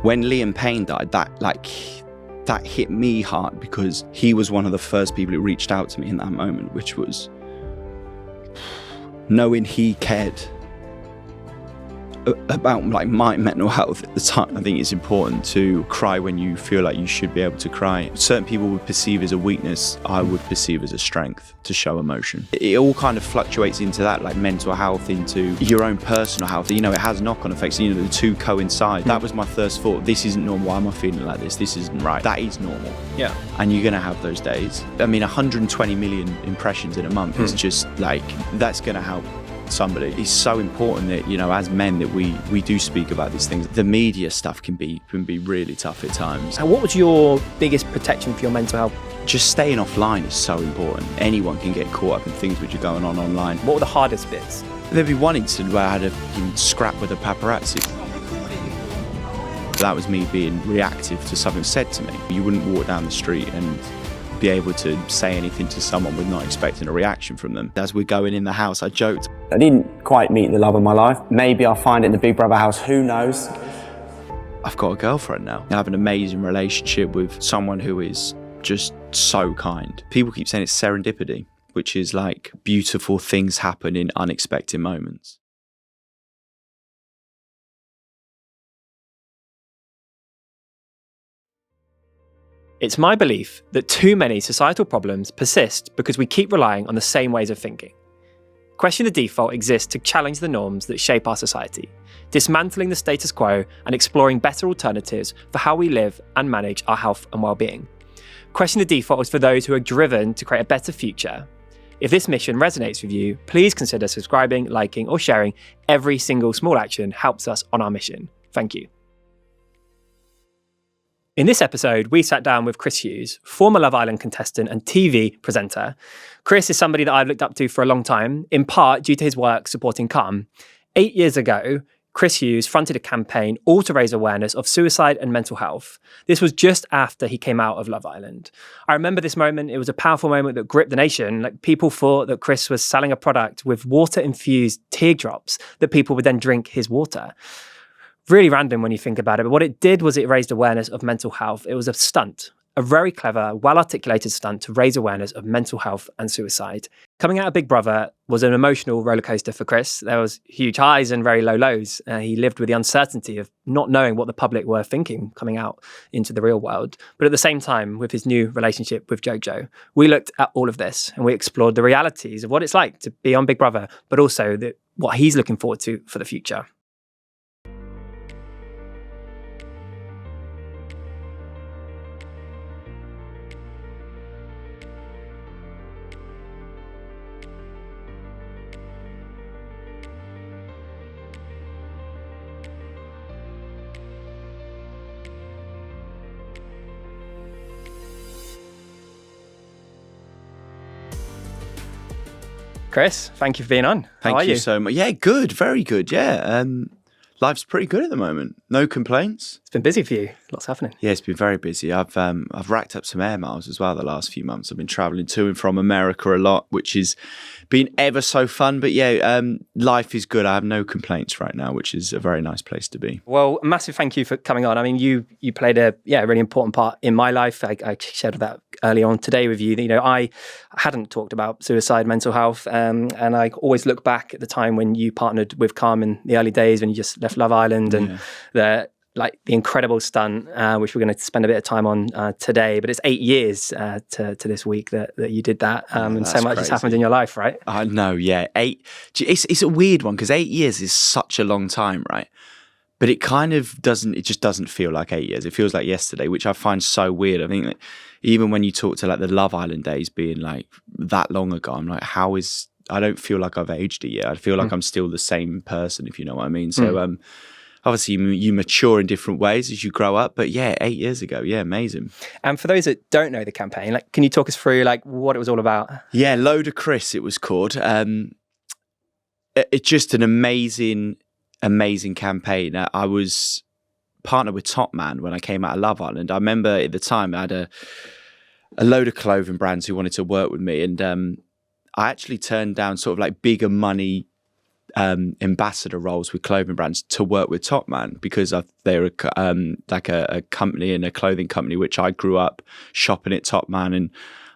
When Liam Payne died, that hit me hard, because he was one of the first people who reached out to me in that moment, which was knowing he cared about like my mental health at the time. I think it's important to cry when you feel like you should be able to cry. Certain people would perceive as a weakness, I would perceive as a strength to show emotion. It all kind of fluctuates into that, like mental health, into your own personal health. You know, it has knock-on effects. You know, the two coincide. That was my first thought. This isn't normal. Why am I feeling like this? This isn't right. That is normal. Yeah. And you're going to have those days. I mean, 120 million impressions in a month is just like, that's going to help somebody. It's so important that, you know, as men, that we do speak about these things. The media stuff can be really tough at times. And what was your biggest protection for your mental health? Just staying offline is so important. Anyone can get caught up in things which are going on online. What were the hardest bits? There'd be one incident where I had a scrap with a paparazzi. That was me being reactive to something said to me. You wouldn't walk down the street and be able to say anything to someone with not expecting a reaction from them. As we're going in the house, I joked, I didn't quite meet the love of my life. Maybe I'll find it in the Big Brother house, who knows? I've got a girlfriend now. I have an amazing relationship with someone who is just so kind. People keep saying it's serendipity, which is like beautiful things happen in unexpected moments. It's my belief that too many societal problems persist because we keep relying on the same ways of thinking. Question the Default exists to challenge the norms that shape our society, dismantling the status quo and exploring better alternatives for how we live and manage our health and well-being. Question the Default is for those who are driven to create a better future. If this mission resonates with you, please consider subscribing, liking, or sharing. Every single small action helps us on our mission. Thank you. In this episode, we sat down with Chris Hughes, former Love Island contestant and TV presenter. Chris is somebody that I've looked up to for a long time, in part due to his work supporting Calm. 8 years ago, Chris Hughes fronted a campaign all to raise awareness of suicide and mental health. This was just after he came out of Love Island. I remember this moment. It was a powerful moment that gripped the nation. Like, people thought that Chris was selling a product with water-infused teardrops that people would then drink his water. Really random when you think about it, but what it did was it raised awareness of mental health. It was a stunt, a very clever, well-articulated stunt to raise awareness of mental health and suicide. Coming out of Big Brother was an emotional rollercoaster for Chris. There was huge highs and very low lows. He lived with the uncertainty of not knowing what the public were thinking coming out into the real world. But at the same time, with his new relationship with Jojo, we looked at all of this and we explored the realities of what it's like to be on Big Brother, but also what he's looking forward to for the future. Chris, thank you for being on. How are you? Thank you so much. Yeah, good, very good. Yeah, life's pretty good at the moment. No complaints. It's been busy for you. Lots happening. Yeah, it's been very busy. I've racked up some air miles as well the last few months. I've been traveling to and from America a lot, which has been ever so fun. But yeah, life is good. I have no complaints right now, which is a very nice place to be. Well, a massive thank you for coming on. I mean, you played a really important part in my life. I shared that early on today with you. You know, I hadn't talked about suicide, mental health, and I always look back at the time when you partnered with Calm in the early days when you just left Love Island, and the incredible stunt, which we're going to spend a bit of time on today. But it's 8 years to this week that you did that, and so much has happened in your life, right? I know, yeah. It's a weird one because 8 years is such a long time, right? But it kind of doesn't. It just doesn't feel like 8 years. It feels like yesterday, which I find so weird. I think that even when you talk to like the Love Island days being like that long ago, I'm like, I don't feel like I've aged it yet. I feel like I'm still the same person, if you know what I mean. So obviously you mature in different ways as you grow up, but yeah, 8 years ago, yeah, amazing. And for those that don't know the campaign, like, can you talk us through like what it was all about? Yeah, Load of Chris, it was called. It's just an amazing campaign. I was partnered with Top Man when I came out of Love Island. I remember at the time I had a load of clothing brands who wanted to work with me, and I actually turned down sort of like bigger money ambassador roles with clothing brands to work with Top Man because they're like a company and a clothing company which I grew up shopping at Top Man, and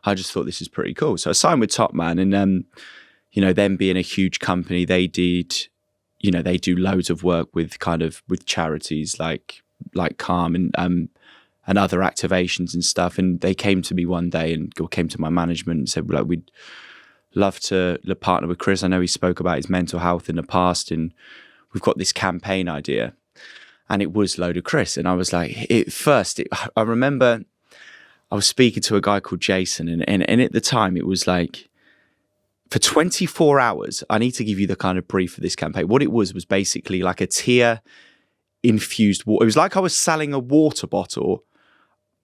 I just thought this is pretty cool. So I signed with Top Man, and you know, them being a huge company, they do loads of work with charities like Calm and other activations and stuff. And they came to me one day or came to my management and said, like, we'd love to partner with Chris. I know he spoke about his mental health in the past, and we've got this campaign idea. And it was Load of Chris. And I was like, I remember I was speaking to a guy called Jason, and at the time it was like, for 24 hours, I need to give you the kind of brief of this campaign. What it was basically like a tear infused water. It was like I was selling a water bottle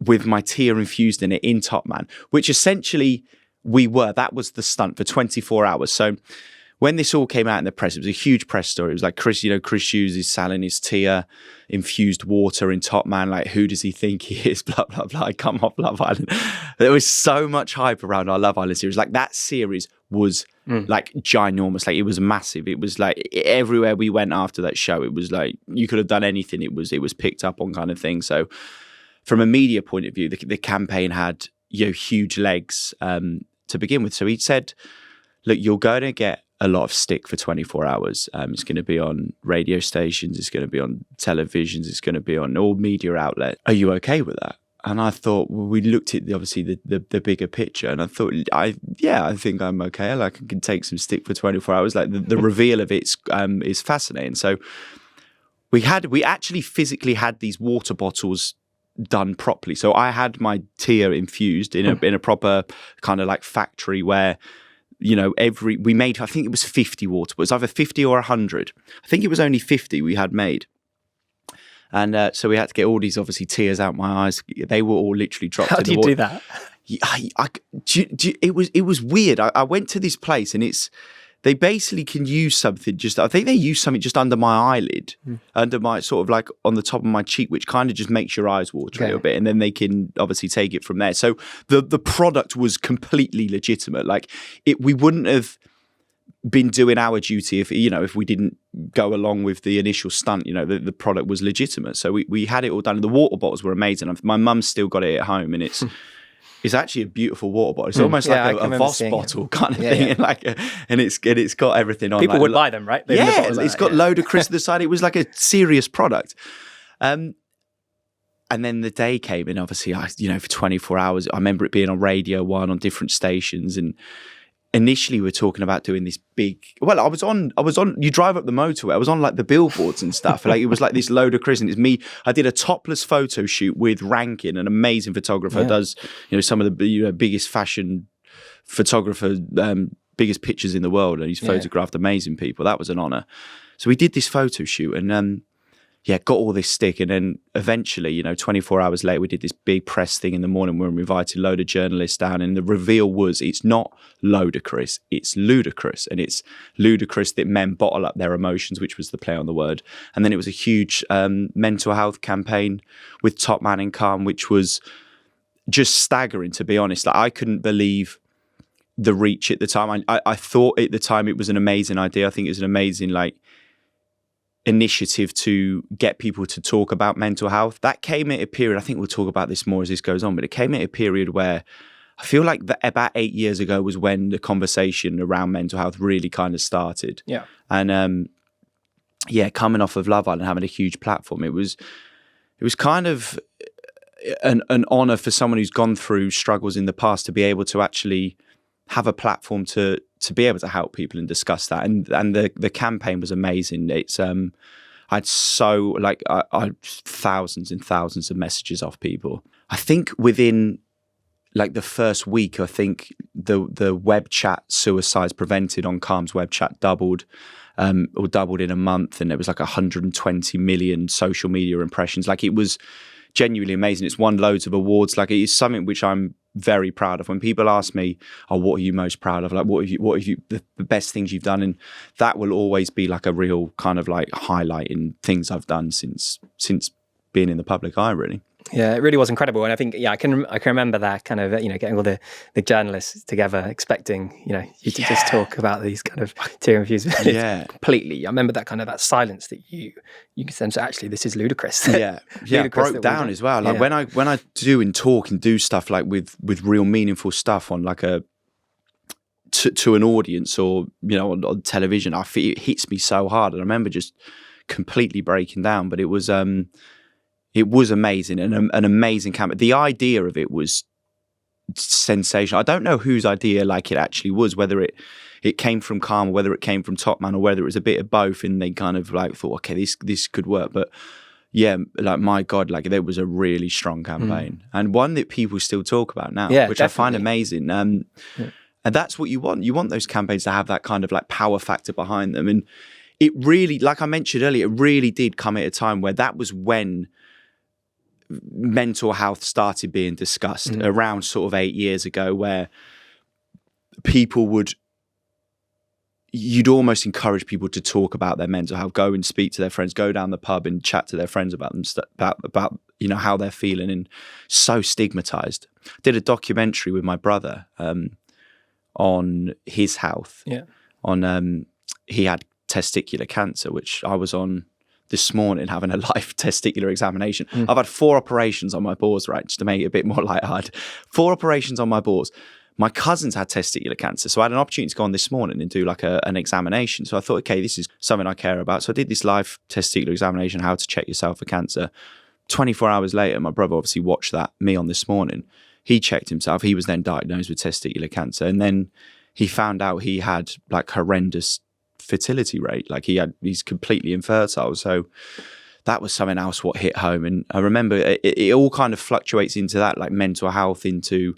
with my tear infused in it in Top Man, which essentially that was the stunt for 24 hours. So when this all came out in the press, it was a huge press story. It was like, Chris Hughes is selling his tear infused water in Top Man. Like, who does he think he is? Blah, blah, blah. I come off Love Island. There was so much hype around our Love Island series. Like, that series was like ginormous. Like, it was massive. It was like everywhere we went after that show, it was like, you could have done anything. It was picked up on kind of thing. So from a media point of view, the campaign had, huge legs to begin with. So he said, look, you're going to get a lot of stick for 24 hours. It's going to be on radio stations. It's going to be on televisions. It's going to be on all media outlets. Are you okay with that? And I thought, well, we looked at the bigger picture, and I thought, I think I'm okay. Like, I can take some stick for 24 hours. Like, the reveal of it is fascinating. So we actually physically had these water bottles done properly. So I had my tear infused in a proper kind of like factory where, we made, I think it was 50 water bottles, either 50 or 100. I think it was only 50 we had made. And so we had to get all these, obviously, tears out my eyes. They were all literally dropped in the water. How do you do that? It was weird. I went to this place, and they basically can use something I think they use something just under my eyelid, under my sort of like on the top of my cheek, which kind of just makes your eyes water a little bit. And then they can obviously take it from there. So the product was completely legitimate. Like, we wouldn't have been doing our duty if we didn't go along with the initial stunt. The product was legitimate. So we had it all done. The water bottles were amazing. My mum's still got it at home, and it's actually a beautiful water bottle. It's almost like a Voss bottle kind of thing. And it's got everything on. People would buy them, right? It's got Load of Chris to the side. It was like a serious product. And then the day came, and obviously, for 24 hours, I remember it being on Radio 1 on different stations. And initially, we were talking about doing this big. Well, I was on. You drive up the motorway. I was on like the billboards and stuff. Like, it was like this Load of Chris, and it's me. I did a topless photo shoot with Rankin, an amazing photographer. Does some of the biggest fashion photographer, biggest pictures in the world, and he's photographed amazing people. That was an honor. So we did this photo shoot, and got all this stick. And then eventually, 24 hours later, we did this big press thing in the morning where we invited a load of journalists down. And the reveal was, it's not ludicrous, it's ludicrous. And it's ludicrous that men bottle up their emotions, which was the play on the word. And then it was a huge mental health campaign with Top Man and Calm, which was just staggering, to be honest. Like, I couldn't believe the reach at the time. I thought at the time it was an amazing idea. I think it was an amazing, initiative to get people to talk about mental health. That came at a period, I think we'll talk about this more as this goes on, but it came at a period where I feel like about 8 years ago was when the conversation around mental health really kind of started. Yeah. And coming off of Love Island, having a huge platform, it was kind of an honor for someone who's gone through struggles in the past to be able to actually have a platform to be able to help people and discuss that. And the campaign was amazing. It's I had I thousands and thousands of messages off people. I think within the first week, I think the web chat suicides prevented on Calm's web chat doubled in a month, and it was 120 million social media impressions. It was genuinely amazing. It's won loads of awards. It is something which I'm very proud of. When people ask me, "Oh, what are you most proud of? What have you the best things you've done?" And that will always be a real kind of highlight in things I've done since being in the public eye, really. Yeah, it really was incredible. And I think, I can remember that kind of, getting all the journalists together, expecting, you to just talk about these kind of tear views. Yeah. Completely. I remember that kind of that silence that you can sense, actually, this is ludicrous. Yeah. Broke down as well. Like when I do and talk and do stuff like with real meaningful stuff on like to an audience or, on television, I feel it hits me so hard. And I remember just completely breaking down, but it was amazing and an amazing campaign. The idea of it was sensational. I don't know whose idea like it actually was, whether it came from Calm or whether it came from Top Man or whether it was a bit of both, and they kind of like thought, okay, this could work. But yeah, like my God, like there was a really strong campaign and one that people still talk about now, which definitely. I find amazing. And that's what you want. You want those campaigns to have that kind of like power factor behind them. And it really, like I mentioned earlier, it really did come at a time where that was when mental health started being discussed around sort of 8 years ago, where you'd almost encourage people to talk about their mental health, go and speak to their friends, go down the pub and chat to their friends about them, about how they're feeling, and so stigmatized. Did a documentary with my brother on his health. He had testicular cancer, which I was on this morning having a live testicular examination. I've had 4 operations on my balls, right, just to make it a bit more lighthearted. 4 operations on my balls. My cousins had testicular cancer, so I had an opportunity to go on this morning and do like an examination. So I thought, okay, this is something I care about. So I did this live testicular examination, how to check yourself for cancer. 24 hours later, my brother obviously watched me on this morning. He checked himself. He was then diagnosed with testicular cancer, and then he found out he had like horrendous fertility rate, like he's completely infertile. So that was something else what hit home. And I remember it all kind of fluctuates into that, like mental health, into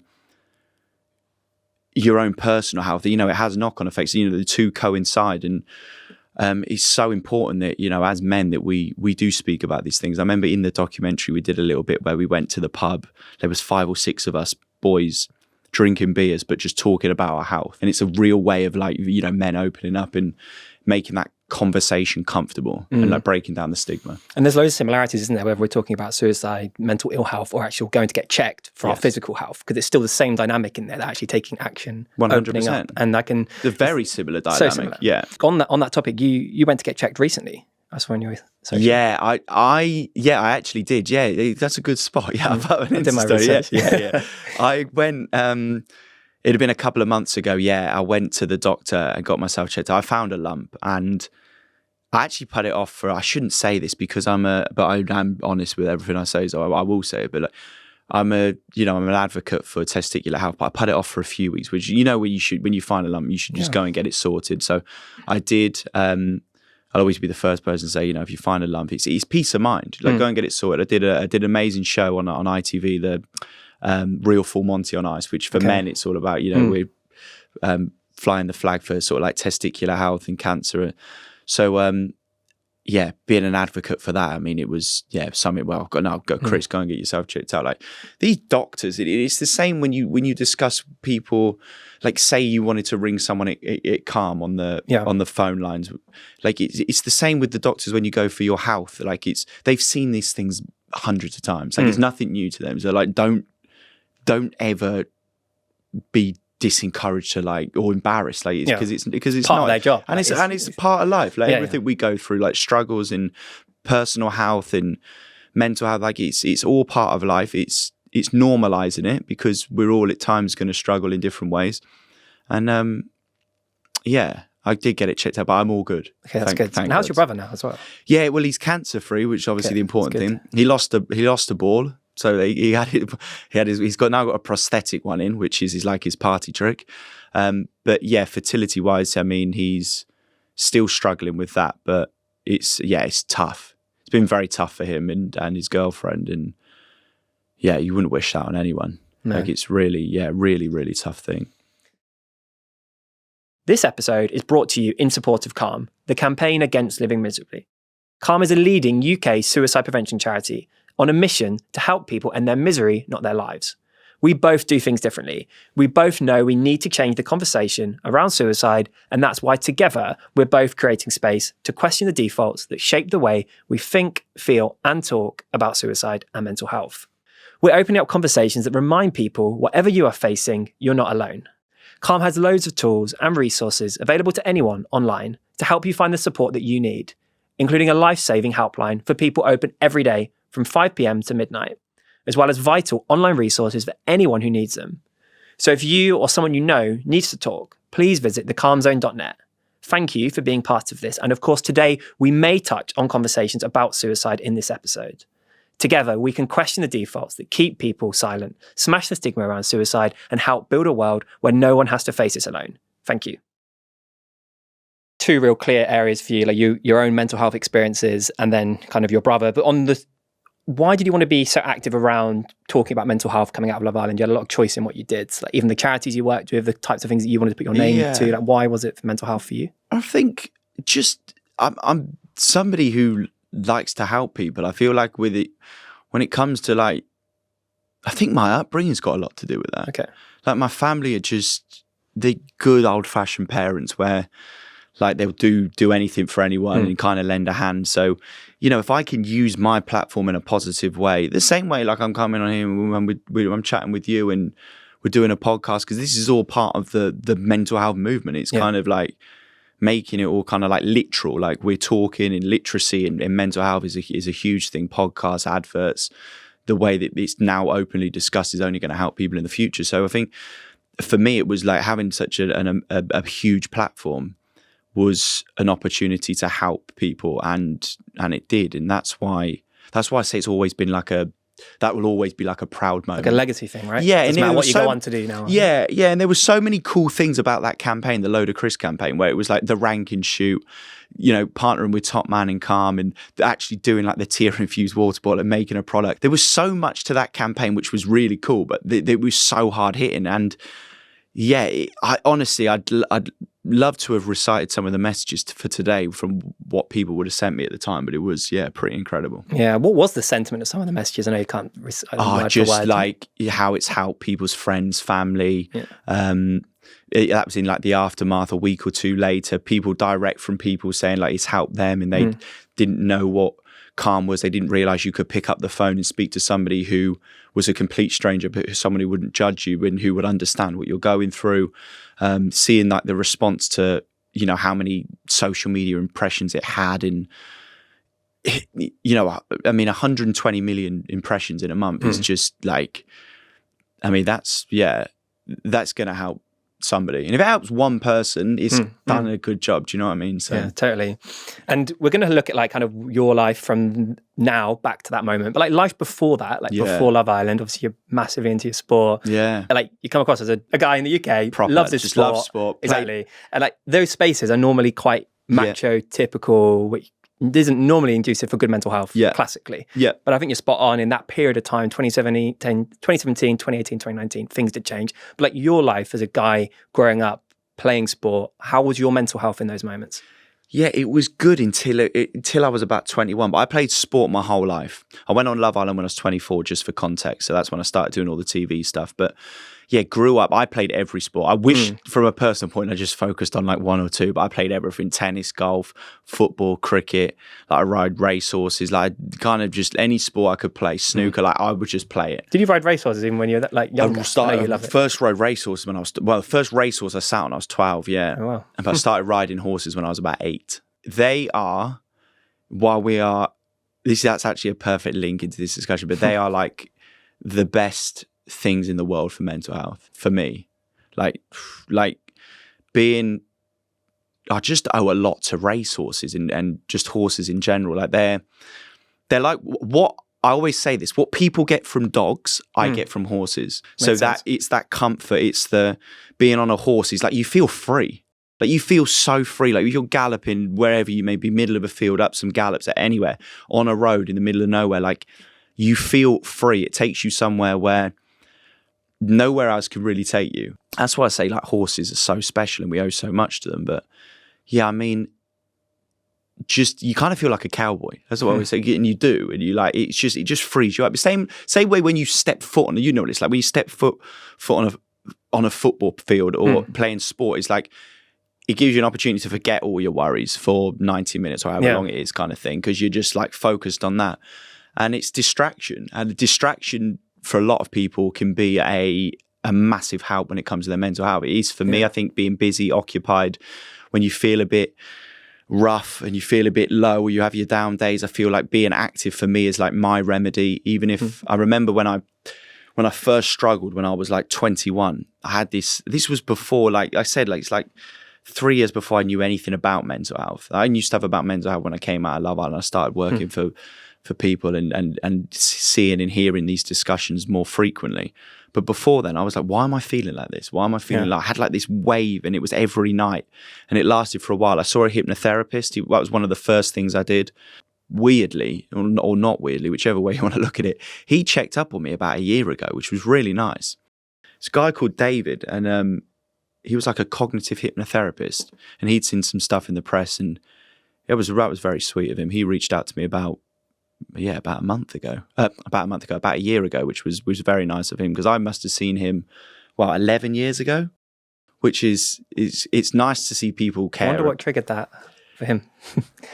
your own personal health. It has knock-on effects. The two coincide, and it's so important that as men that we do speak about these things. I remember in the documentary we did a little bit where we went to the pub. There was 5 or 6 of us boys drinking beers, but just talking about our health. And it's a real way of like, men opening up and making that conversation comfortable and like breaking down the stigma. And there's loads of similarities, isn't there, whether we're talking about suicide, mental ill health, or actually going to get checked for our physical health, because it's still the same dynamic in there, that actually taking action, 100%. Opening up. And that can... The very similar dynamic. So similar. Yeah. On that topic, you went to get checked recently. That's when you were social. Yeah, I actually did. Yeah, that's a good spot. Yeah, I did my research. Yeah. I went. It had been a couple of months ago. Yeah, I went to the doctor and got myself checked. I found a lump, and I actually put it off for. I shouldn't say this because I'm honest with everything I say, so I will say it. But like, I'm an advocate for testicular health, but I put it off for a few weeks. Which when you find a lump, you should just go and get it sorted. So I did. I'll always be the first person to say, if you find a lump, it's peace of mind. Like, go and get it sorted. I did an amazing show on ITV, the Real Full Monty on Ice, which for men, it's all about, we're flying the flag for sort of like testicular health and cancer. So, being an advocate for that, I mean, it was, something, well, go Chris, go and get yourself checked out. Like these doctors, it's the same when you discuss people, like say you wanted to ring someone at Calm on the phone lines. Like it's the same with the doctors when you go for your health. Like they've seen these things hundreds of times. Like it's nothing new to them. So like, don't ever be disencouraged to like or embarrassed, like because it's part not of their job, and it's part of life. Like everything we go through, like struggles in personal health and mental health, like it's all part of life. It's normalizing it because we're all at times going to struggle in different ways. And I did get it checked out, but I'm all good. Okay, that's good. And how's your brother now as well? Yeah, well, he's cancer free, which is obviously the important thing. He lost a ball. So he's now got a prosthetic one in, which is his party trick. But yeah, fertility wise, I mean, he's still struggling with that, but it's tough. It's been very tough for him and his girlfriend. And yeah, you wouldn't wish that on anyone. No. Like it's really, really, really tough thing. This episode is brought to you in support of Calm, the campaign against living miserably. Calm is a leading UK suicide prevention charity on a mission to help people end their misery, not their lives. We both do things differently. We both know we need to change the conversation around suicide, and that's why together we're both creating space to question the defaults that shape the way we think, feel, and talk about suicide and mental health. We're opening up conversations that remind people, whatever you are facing, you're not alone. Calm has loads of tools and resources available to anyone online to help you find the support that you need, including a life-saving helpline for people open every day from 5 p.m. to midnight, as well as vital online resources for anyone who needs them. So if you or someone you know needs to talk, please visit thecalmzone.net. Thank you for being part of this. And of course, today we may touch on conversations about suicide in this episode. Together, we can question the defaults that keep people silent, smash the stigma around suicide, and help build a world where no one has to face this alone. Thank you. Two real clear areas for you, like your own mental health experiences and then kind of your brother. But on the why did you want to be so active around talking about mental health coming out of Love Island? You had a lot of choice in what you did. So like even the charities you worked with, the types of things that you wanted to put your name to. Like, why was it for mental health for you? I think just I'm somebody who likes to help people. I feel like with it, when it comes to like, I think my upbringing's got a lot to do with that. Okay. Like my family are just the good old fashioned parents where like they'll do anything for anyone and kind of lend a hand. So, you know, if I can use my platform in a positive way, the same way like I'm coming on here and I'm chatting with you and we're doing a podcast, because this is all part of the mental health movement. It's kind of like making it all kind of like literal, like we're talking in literacy and mental health is a huge thing. Podcasts, adverts, the way that it's now openly discussed is only going to help people in the future. So I think for me, it was like having such a huge platform was an opportunity to help people, and it did, and that's why I say it's always been like that will always be like a proud moment, like a legacy thing, right? Yeah, doesn't matter what you go on to do now. Yeah, and there was so many cool things about that campaign, the Load of Chris campaign, where it was like the rank and shoot, you know, partnering with Top Man and Calm, and actually doing like the tear infused water bottle and making a product. There was so much to that campaign which was really cool, but it was so hard hitting. And yeah, I honestly, I'd love to have recited some of the messages for today from what people would have sent me at the time, but it was, pretty incredible. Yeah, what was the sentiment of some of the messages? I know you can't just like how it's helped people's friends, family. That was in like the aftermath, a week or two later, people direct from people saying like it's helped them, and they didn't know what Calm was. They didn't realize you could pick up the phone and speak to somebody who was a complete stranger, but someone who wouldn't judge you and who would understand what you're going through. Seeing like the response to, you know, how many social media impressions it had, and you know, I mean, 120 million impressions in a month is just like, I mean, that's going to help somebody. And if it helps one person, it's done a good job. Do you know what I mean? So yeah, totally. And we're going to look at like kind of your life from now back to that moment, but like life before that, like before Love Island. Obviously you're massively into your sport. Yeah. Like you come across as a guy in the UK, loves his sport. Loves sport. Exactly. And like those spaces are normally quite macho, typical, which isn't normally conducive for good mental health, classically. Yeah. But I think you're spot on in that period of time, 2017, 2018, 2019, things did change. But like your life as a guy growing up, playing sport, how was your mental health in those moments? Yeah, it was good until I was about 21. But I played sport my whole life. I went on Love Island when I was 24, just for context. So that's when I started doing all the TV stuff. But yeah, grew up, I played every sport. I wish from a personal point, I just focused on like one or two, but I played everything: tennis, golf, football, cricket. Like I ride racehorses, like kind of just any sport I could play, snooker, like I would just play it. Did you ride racehorses even when you were like younger? First rode racehorses when I was, the first racehorse I sat on, I was 12, yeah. Oh, wow. And I started riding horses when I was about 8. They are, that's actually a perfect link into this discussion, but they are like the best things in the world for mental health for me. Like being, I just owe a lot to racehorses and just horses in general. Like they're like what I always say this, what people get from dogs, I get from horses. Makes so sense. It's that comfort, it's the being on a horse is like you feel free. Like you feel so free. Like if you're galloping wherever you may be, middle of a field, up some gallops, at anywhere, on a road in the middle of nowhere, like you feel free. It takes you somewhere where nowhere else can really take you. That's why I say like horses are so special and we owe so much to them. But yeah, I mean, just, you kind of feel like a cowboy. That's what I always say. And you do, and you like, it just frees you up. Same way when you step foot on, you know what it's like when you step foot on a football field or playing sport. It's like, it gives you an opportunity to forget all your worries for 90 minutes or however long it is, kind of thing, because you're just like focused on that. And it's distraction. And the distraction for a lot of people can be a massive help when it comes to their mental health. It is for me, I think, being busy, occupied, when you feel a bit rough and you feel a bit low, or you have your down days, I feel like being active for me is like my remedy. Even if I remember when I first struggled, when I was like 21, I had this was before, like I said, like it's like 3 years before I knew anything about mental health. I knew stuff about mental health when I came out of Love Island. I started working for people and seeing and hearing these discussions more frequently. But before then, I was like, why am I feeling like this? Why am I feeling like I had like this wave, and it was every night, and it lasted for a while. I saw a hypnotherapist. That was one of the first things I did. Weirdly, or not weirdly, whichever way you want to look at it, he checked up on me about a year ago, which was really nice. This guy called David, and he was like a cognitive hypnotherapist, and he'd seen some stuff in the press, and that was very sweet of him. He reached out to me about a year ago, which was very nice of him, because I must have seen him 11 years ago, which is it's nice to see people care. I wonder what triggered that for him.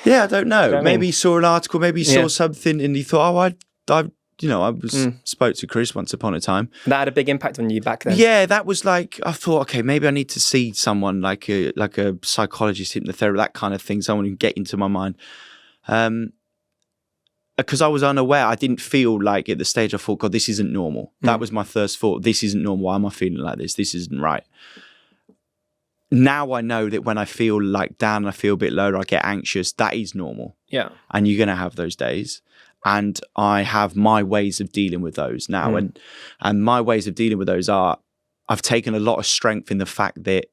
Yeah, I don't know. You know Maybe he saw an article, maybe he saw something, and he thought, I spoke to Chris once upon a time. That had a big impact on you back then. Yeah, that was like, I thought, okay, maybe I need to see someone like a psychologist, hypnotherapist, that kind of thing, someone who can get into my mind. Because I was unaware. I didn't feel like at the stage I thought, God, this isn't normal. That was my first thought. This isn't normal. Why am I feeling like this? This isn't right. Now I know that when I feel like down, I feel a bit low, or I get anxious, that is normal. Yeah. And you're going to have those days. And I have my ways of dealing with those now. And my ways of dealing with those are, I've taken a lot of strength in the fact that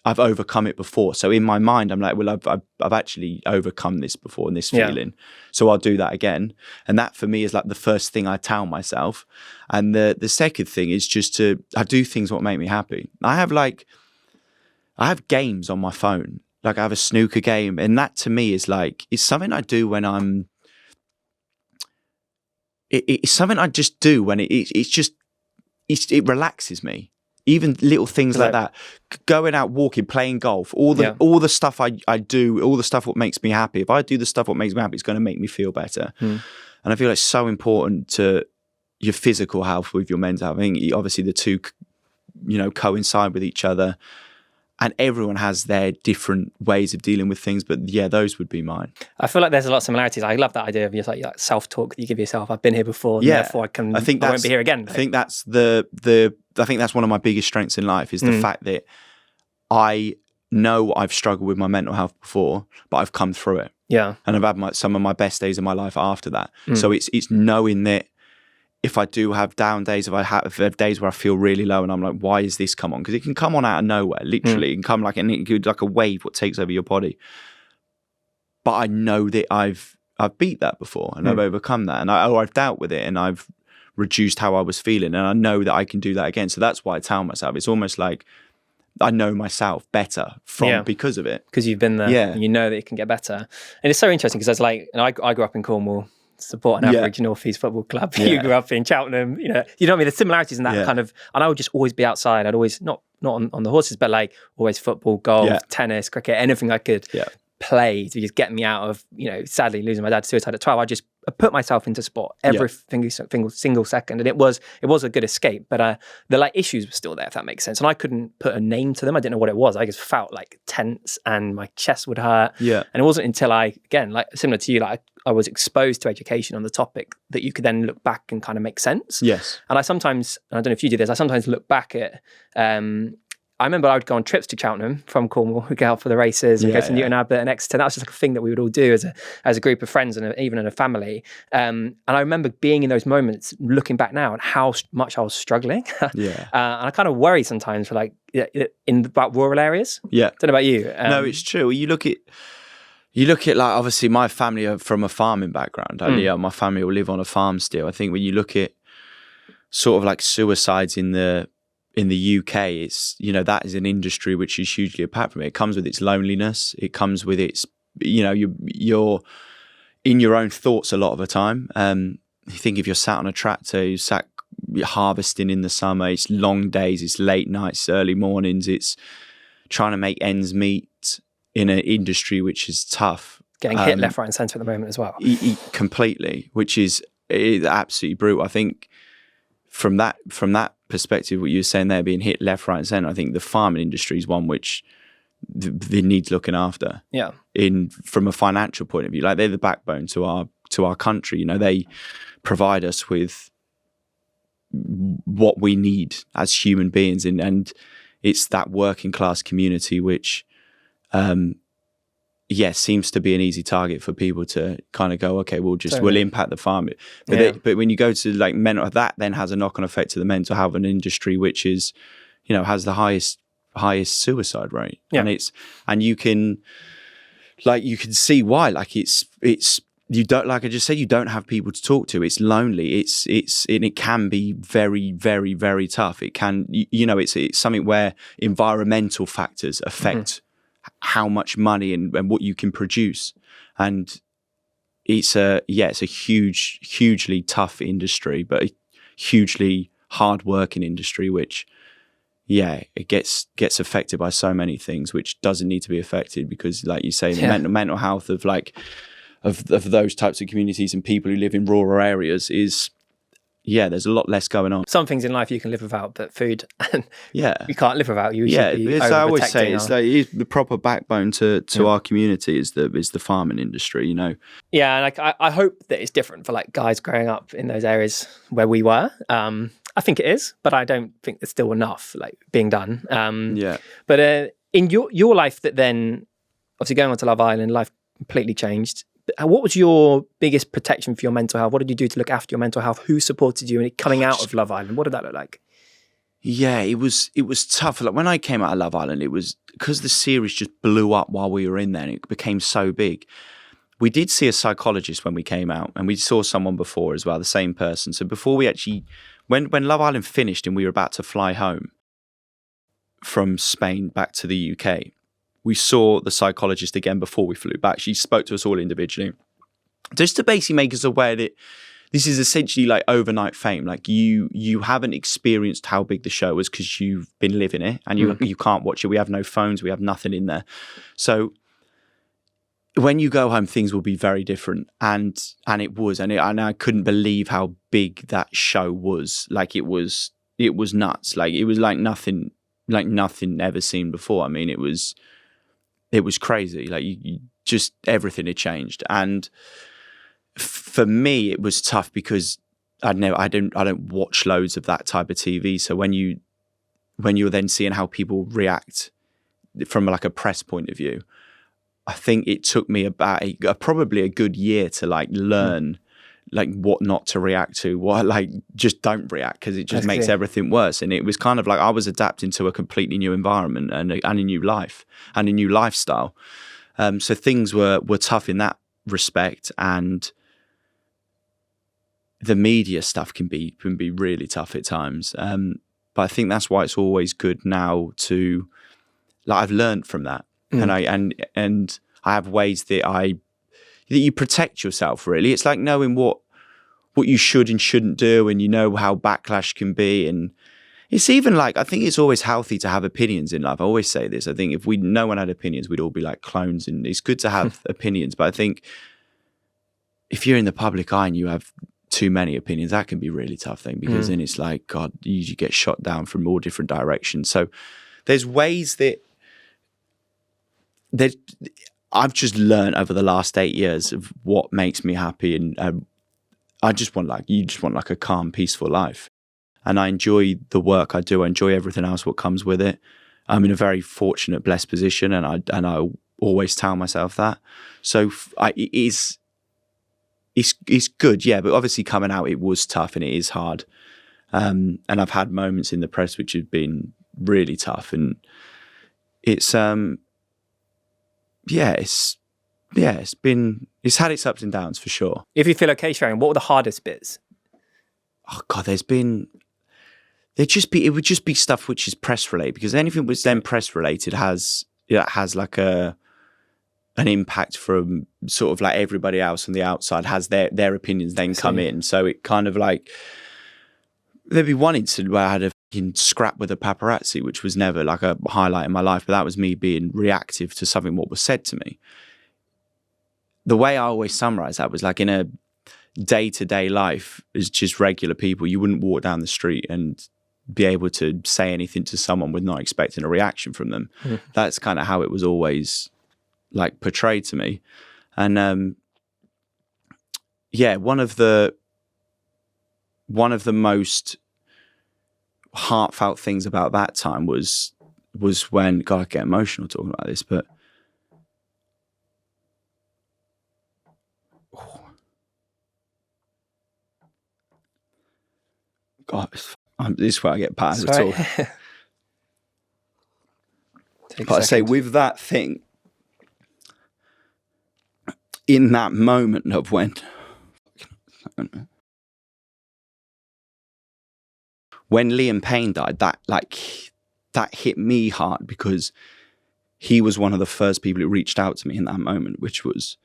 I've overcome it before. So in my mind, I'm like, well, I've actually overcome this before, and this feeling. So I'll do that again. And that for me is like the first thing I tell myself. And the second thing is just I do things what make me happy. I have games on my phone. Like I have a snooker game, and that to me is like, it's something I do when it's something I just do when it relaxes me. Even little things like that, going out walking, playing golf, all the stuff I do, all the stuff what makes me happy. If I do the stuff what makes me happy, it's going to make me feel better. And I feel like it's so important to your physical health with your mental health. I think obviously the two, coincide with each other. And everyone has their different ways of dealing with things, but yeah, those would be mine. I feel like there's a lot of similarities. I love that idea of just like self-talk that you give yourself. I've been here before, and therefore I won't be here again. I think that's I think that's one of my biggest strengths in life, is the fact that I know I've struggled with my mental health before, but I've come through it. Yeah, and I've had some of my best days of my life after that. So it's knowing that if I do have down days, if I have days where I feel really low and I'm like, why is this come on? Because it can come on out of nowhere, literally. It can come like a wave what takes over your body. But I know that I've beat that before, and I've overcome that, and I've dealt with it, and I've reduced how I was feeling, and I know that I can do that again. So that's why I tell myself, it's almost like I know myself better because of it. Because you've been there, and you know that it can get better. And it's so interesting, because I grew up in Cornwall, support an average North East football club. You grew up in Cheltenham, you know what I mean? The similarities in that kind of, and I would just always be outside. I'd always, not on the horses, but like always football, golf, tennis, cricket, anything I could play to just get me out of, sadly losing my dad to suicide at 12. I just put myself into sport every single second, and it was a good escape. But the like issues were still there, if that makes sense. And I couldn't put a name to them. I didn't know what it was. I just felt like tense, and my chest would hurt. Yeah. And it wasn't until again, like similar to you, like I was exposed to education on the topic that you could then look back and kind of make sense. Yes. And I sometimes, and I don't know if you do this, I sometimes look back at I remember I would go on trips to Cheltenham from Cornwall. We'd go out for the races and go to Newton Abbot and Exeter. That was just like a thing that we would all do as a group of friends, and even in a family. And I remember being in those moments, looking back now, and how much I was struggling. And I kind of worry sometimes for about rural areas. Yeah. I don't know about you. No, it's true. You look at like, obviously my family are from a farming background. My family will live on a farm still. I think when you look at sort of like suicides in the UK, it's, that is an industry which is hugely apart from it. It comes with its loneliness. It comes with its you're in your own thoughts a lot of the time. You think if you're sat on a tractor, you're sat harvesting in the summer, it's long days, it's late nights, early mornings, it's trying to make ends meet in an industry which is tough. Getting hit left, right, and centre at the moment as well. Completely, which is absolutely brutal. I think from that perspective, what you were saying there, being hit left, right, and centre, I think the farming industry is one which they needs looking after. Yeah. From a financial point of view, like they're the backbone to our country. They provide us with what we need as human beings, and it's that working class community which seems to be an easy target for people to kind of go, okay, we'll impact the farm. But when you go to like mental, that then has a knock-on effect to the mental health and industry, which is, has the highest suicide rate. Yeah. And you can see why, like it's you don't, like I just said, you don't have people to talk to. It's lonely. And it can be very, very, very tough. It can, it's something where environmental factors affect how much money and what you can produce. And it's a hugely tough industry, but a hugely hard-working industry, which, it gets affected by so many things, which doesn't need to be affected because, like you say, the mental health of those types of communities and people who live in rural areas is, there's a lot less going on. Some things in life you can live without, but food, you can't live without. You should be as I always say, it's the proper backbone to our community is the farming industry. Yeah, and I hope that it's different for like guys growing up in those areas where we were. I think it is, but I don't think there's still enough like being done. But in your life, that then obviously going on to Love Island, life completely changed. What was your biggest protection for your mental health? What did you do to look after your mental health? Who supported you in coming out of Love Island? What did that look like? Yeah, it was tough. Like when I came out of Love Island, it was because the series just blew up while we were in there and it became so big. We did see a psychologist when we came out, and we saw someone before as well, the same person. So before we actually, when Love Island finished and we were about to fly home from Spain back to the UK, we saw the psychologist again before we flew back. She spoke to us all individually, just to basically make us aware that this is essentially like overnight fame. Like you haven't experienced how big the show was because you've been living it and you can't watch it. We have no phones. We have nothing in there. So when you go home, things will be very different. And it was, and I couldn't believe how big that show was. Like it was nuts. Like it was like nothing ever seen before. I mean, it was crazy. Like you just, everything had changed. And for me, it was tough because I don't watch loads of that type of TV. So when you're then seeing how people react from like a press point of view, I think it took me about probably a good year to like learn like what not to react to, what like just don't react because it just makes everything worse. And it was kind of like I was adapting to a completely new environment and a new life and a new lifestyle. So things were tough in that respect, and the media stuff can be really tough at times. But I think that's why it's always good now to, like, I've learned from that, and I have ways that you protect yourself. Really, it's like knowing what you should and shouldn't do, and you know how backlash can be. And it's even like, I think it's always healthy to have opinions in life. I always say this. I think if no one had opinions, we'd all be like clones, and it's good to have opinions. But I think if you're in the public eye and you have too many opinions, that can be a really tough thing, because then it's like, God, you get shot down from all different directions. So there's ways that I've just learned over the last 8 years of what makes me happy, and I just want a calm, peaceful life, and I enjoy the work I do. I enjoy everything else what comes with it. I'm in a very fortunate, blessed position, and I always tell myself that. So it's good, yeah. But obviously, coming out, it was tough and it is hard. And I've had moments in the press which have been really tough, and it's it's had its ups and downs for sure. If you feel okay sharing, what were the hardest bits? Oh God, it would just be stuff which is press related, because anything which then press related has like a an impact from sort of like everybody else on the outside has their opinions then come in. So it kind of like, there'd be one incident where I had a fucking scrap with a paparazzi, which was never like a highlight in my life, but that was me being reactive to something what was said to me. The way I always summarize that was like in a day-to-day life as just regular people, you wouldn't walk down the street and be able to say anything to someone with not expecting a reaction from them. That's kind of how it was always like portrayed to me. And one of the most heartfelt things about that time was when, God, I get emotional talking about this, but God, this is where I get part of the talk. But I say with that thing, in that moment of when Liam Payne died, that hit me hard because he was one of the first people who reached out to me in that moment, which was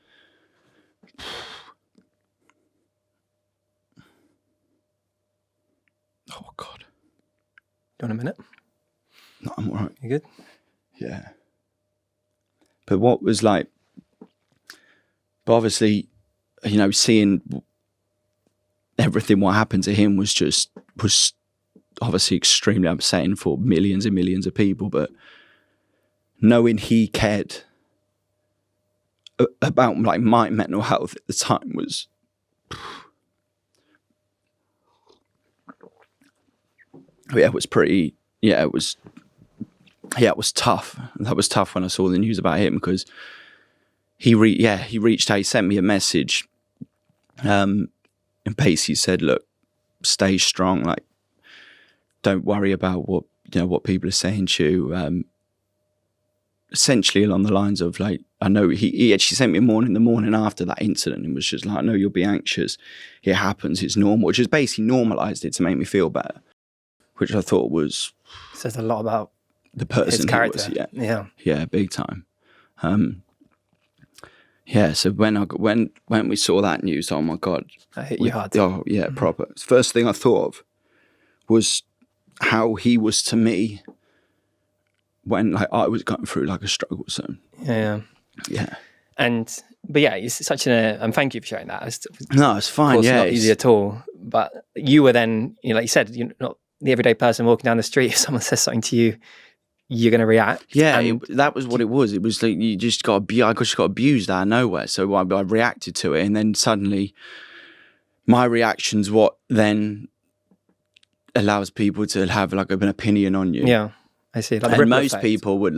oh God. You want a minute? No, I'm all right. You good? Yeah. But what was like, but obviously, you know, seeing everything what happened to him was obviously extremely upsetting for millions and millions of people, but knowing he cared about like my mental health at the time was it was tough. That was tough when I saw the news about him because he reached out, he sent me a message and basically said, look, stay strong, like don't worry about what people are saying to you. Essentially along the lines of like, I know he actually sent me the morning after that incident and was just like, I know you'll be anxious. It happens, it's normal, which is basically normalized it to make me feel better, which I thought was says a lot about the person his he character. was. Yeah, big time. So when we saw that news, oh my God. That hit you hard. Oh yeah, proper. First thing I thought of was how he was to me when like I was going through like a struggle. So Yeah. But yeah, it's such and thank you for sharing that. No, it's fine. Of course, Yeah, not easy at all. But you were then, like you said, you're not the everyday person walking down the street. If someone says something to you, you're going to react. Yeah, that was what it was. It was like you just got abused out of nowhere. So I reacted to it, and then suddenly my reaction's what then allows people to have like an opinion on you. Yeah, I see. Like and most people would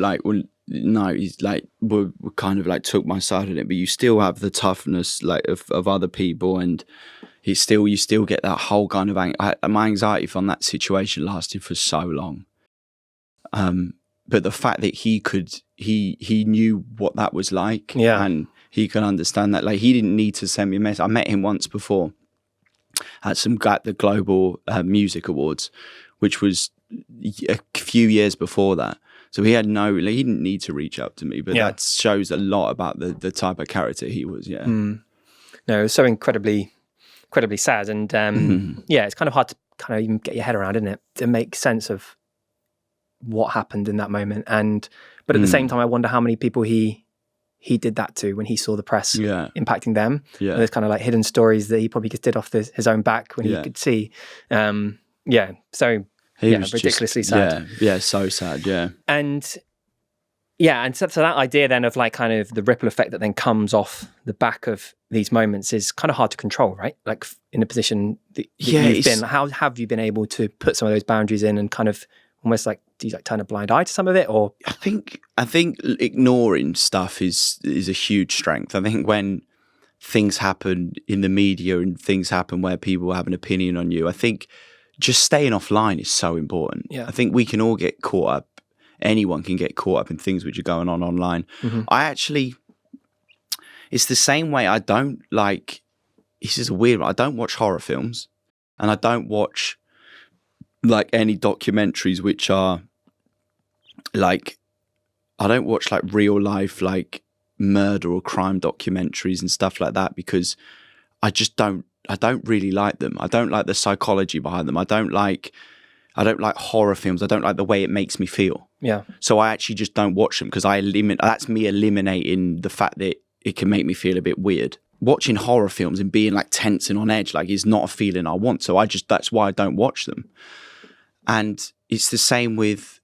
he's like would kind of like took my side of it, but you still have the toughness like of other people, and you still get that whole kind of my anxiety from that situation lasted for so long. But the fact that he knew what that was like, and he can understand that. Like he didn't need to send me a message. I met him once before at the Global Music Awards, which was a few years before that. So he didn't need to reach out to me, but that shows a lot about the type of character he was. Yeah. No, it was so incredibly sad, and it's kind of hard to kind of even get your head around, isn't it, to make sense of what happened in that moment. But at the same time, I wonder how many people he did that to when he saw the press impacting them. Yeah, and there's kind of like hidden stories that he probably just did off his own back when he could see. So ridiculously sad. Yeah, so sad. Yeah, and so that idea then of like kind of the ripple effect that then comes off the back of these moments is kind of hard to control, right? Like in a position that you've been, how have you been able to put some of those boundaries in and kind of almost like, do you like turn a blind eye to some of it? Or I think ignoring stuff is a huge strength. I think when things happen in the media and things happen where people have an opinion on you, I think just staying offline is so important. Yeah. I think we can all get caught up. Anyone can get caught up in things which are going on online. Mm-hmm. It's the same way I don't like, this is a weird one, I don't watch horror films and I don't watch like any documentaries which are like, I don't watch like real life like murder or crime documentaries and stuff like that, because I don't really like them. I don't like the psychology behind them. I don't like horror films. I don't like the way it makes me feel. Yeah. So I actually just don't watch them, because that's me eliminating the fact that it can make me feel a bit weird. Watching horror films and being like tense and on edge, like, is not a feeling I want. So that's why I don't watch them. And it's the same with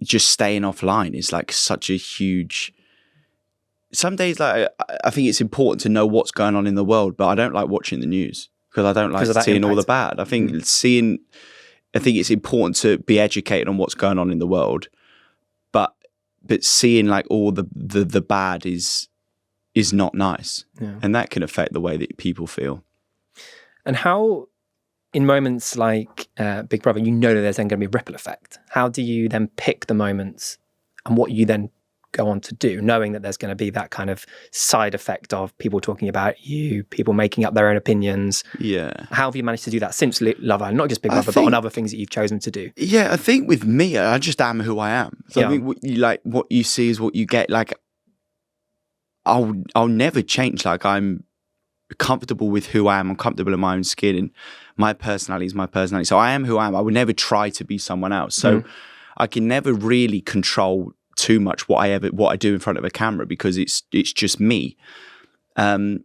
just staying offline. It's like such a huge, some days, like, I think it's important to know what's going on in the world, but I don't like watching the news because I don't like seeing all the bad. I think it's important to be educated on what's going on in the world, but seeing like all the bad is not nice. Yeah. And that can affect the way that people feel. And how, in moments like Big Brother, you know that there's then going to be a ripple effect. How do you then pick the moments and what you then go on to do, knowing that there's going to be that kind of side effect of people talking about you, people making up their own opinions? Yeah. How have you managed to do that since Love Island? Not just Big Brother, but on other things that you've chosen to do? Yeah, I think with me, I just am who I am. So I think what you see is what you get. Like, I'll never change. Like, I'm comfortable with who I am. I'm comfortable in my own skin, and my personality is my personality. So I am who I am. I would never try to be someone else. So I can never really control too much what I do in front of a camera, because it's just me. So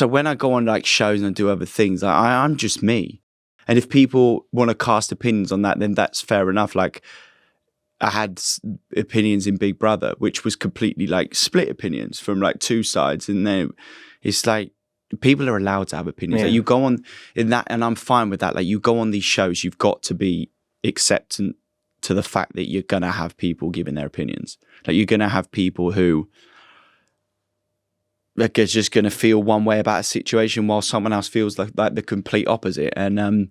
when I go on like shows and do other things, I'm just me. And if people want to cast opinions on that, then that's fair enough. Like, I had opinions in Big Brother, which was completely like split opinions from like two sides. And then it's like, people are allowed to have opinions. Yeah. Like, you go on in that, and I'm fine with that. Like, you go on these shows, you've got to be acceptant to the fact that you're going to have people giving their opinions. Like, you're going to have people who are just going to feel one way about a situation while someone else feels like the complete opposite. And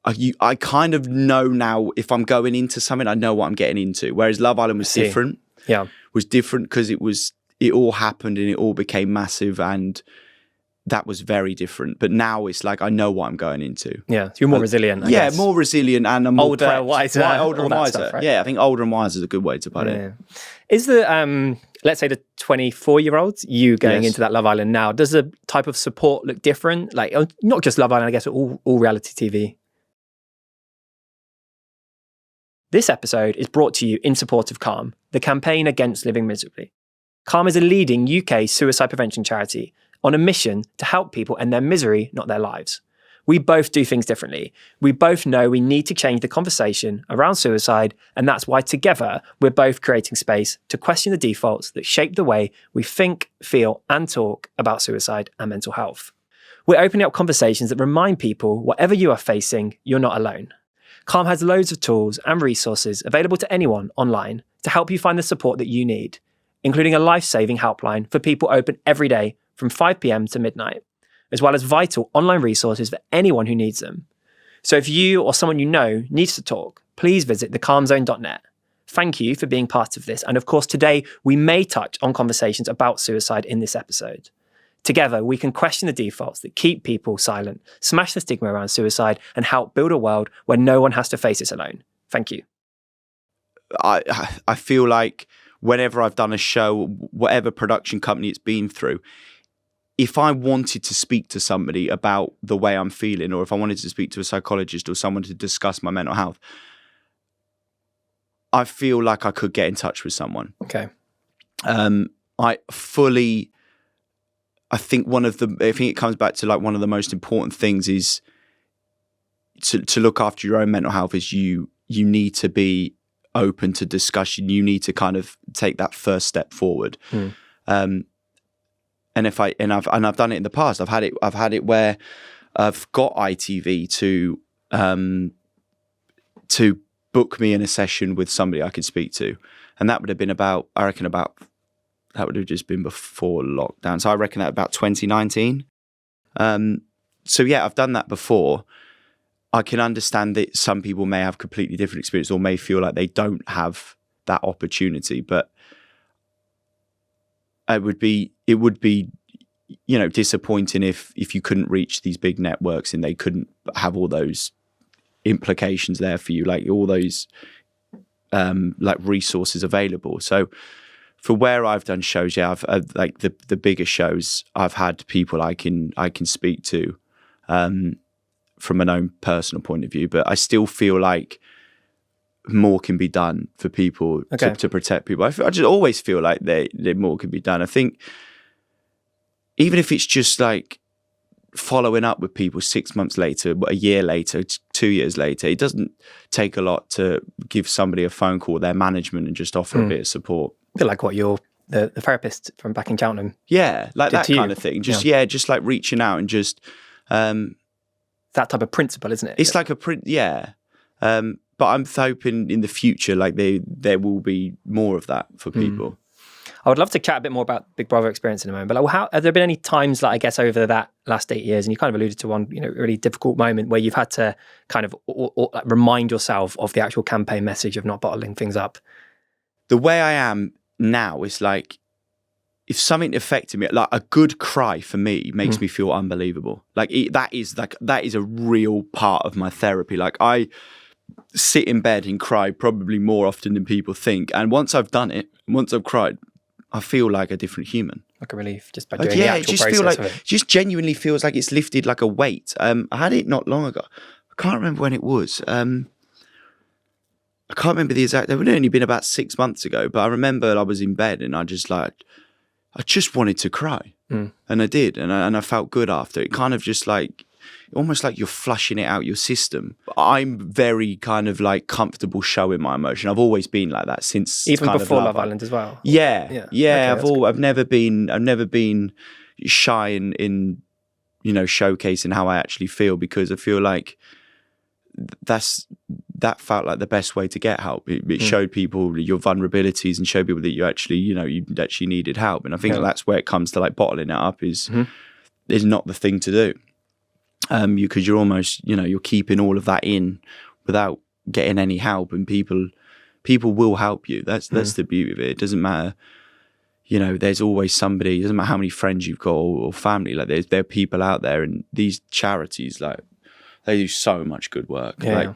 I kind of know now, if I'm going into something, I know what I'm getting into. Whereas Love Island was different. Yeah. Was different because it all happened and it all became massive, and that was very different. But now it's like, I know what I'm going into. Yeah. So you're more resilient, I guess. More resilient, and I'm more older, prepped. wiser, older all and that wiser. stuff, right? Yeah, I think older and wiser is a good way to put it. Is the let's say the 24-year-olds, you going into that Love Island now, does the type of support look different? Like, not just Love Island, I guess, all reality TV. This episode is brought to you in support of Calm, the campaign against living miserably. Calm is a leading UK suicide prevention charity on a mission to help people end their misery, not their lives. We both do things differently. We both know we need to change the conversation around suicide, and that's why together we're both creating space to question the defaults that shape the way we think, feel, and talk about suicide and mental health. We're opening up conversations that remind people, whatever you are facing, you're not alone. Calm has loads of tools and resources available to anyone online to help you find the support that you need, including a life-saving helpline for people open every day from 5 p.m. to midnight, as well as vital online resources for anyone who needs them. So if you or someone you know needs to talk, please visit thecalmzone.net. Thank you for being part of this. And of course, today we may touch on conversations about suicide in this episode. Together, we can question the defaults that keep people silent, smash the stigma around suicide, and help build a world where no one has to face this alone. Thank you. I feel like whenever I've done a show, whatever production company it's been through, if I wanted to speak to somebody about the way I'm feeling, or if I wanted to speak to a psychologist or someone to discuss my mental health, I feel like I could get in touch with someone. Okay. I think it comes back to like one of the most important things is to look after your own mental health. Is you need to be open to discussion. You need to kind of take that first step forward. And I've done it in the past. I've had it where I've got ITV to book me in a session with somebody I could speak to, and that would have been that would have just been before lockdown. So I reckon that about 2019. So yeah, I've done that before. I can understand that some people may have completely different experience or may feel like they don't have that opportunity, but it would be, disappointing if you couldn't reach these big networks and they couldn't have all those implications there for you, like all those like resources available. So for where I've done shows, yeah, I've like the bigger shows, I've had people I can speak to from an own personal point of view, but I still feel like more can be done for people to protect people. I just always feel like there more can be done. I think even if it's just like following up with people 6 months later, a year later, 2 years later, it doesn't take a lot to give somebody a phone call, their management, and just offer a bit of support. A bit like what the therapist from back in Cheltenham. Yeah, like that kind of thing. Just just like reaching out and just that type of principle, isn't it? It's like a print, yeah. But I'm hoping in the future, like there will be more of that for people. I would love to chat a bit more about Big Brother experience in a moment. But like, have there been any times, like I guess over that last 8 years, and you kind of alluded to one, really difficult moment where you've had to kind of like remind yourself of the actual campaign message of not bottling things up? The way I am now is like, if something affected me, like a good cry for me makes me feel unbelievable. Like that is a real part of my therapy. Like I sit in bed and cry probably more often than people think. And once I've done it, once I've cried, I feel like a different human. Like a relief just by doing the actual process of it. It just genuinely feels like it's lifted like a weight. I had it not long ago. I can't remember when it was. I can't remember the exact, it would have only been about 6 months ago, but I remember I was in bed and I just wanted to cry. And I did. And I felt good after. It kind of just like, almost like you're flushing it out your system. I'm very kind of like comfortable showing my emotion. I've always been like that since even kind before of Love Island as well. Yeah. Okay, I've never been shy in showcasing how I actually feel, because I feel like that felt like the best way to get help. It showed people your vulnerabilities and showed people that you actually you actually needed help. And I think that's where it comes to like bottling it up is not the thing to do. Because you're almost, you're keeping all of that in without getting any help, and people will help you. That's the beauty of it. It doesn't matter, there's always somebody. It doesn't matter how many friends you've got or family. Like there are people out there, and these charities, like they do so much good work. Yeah. Like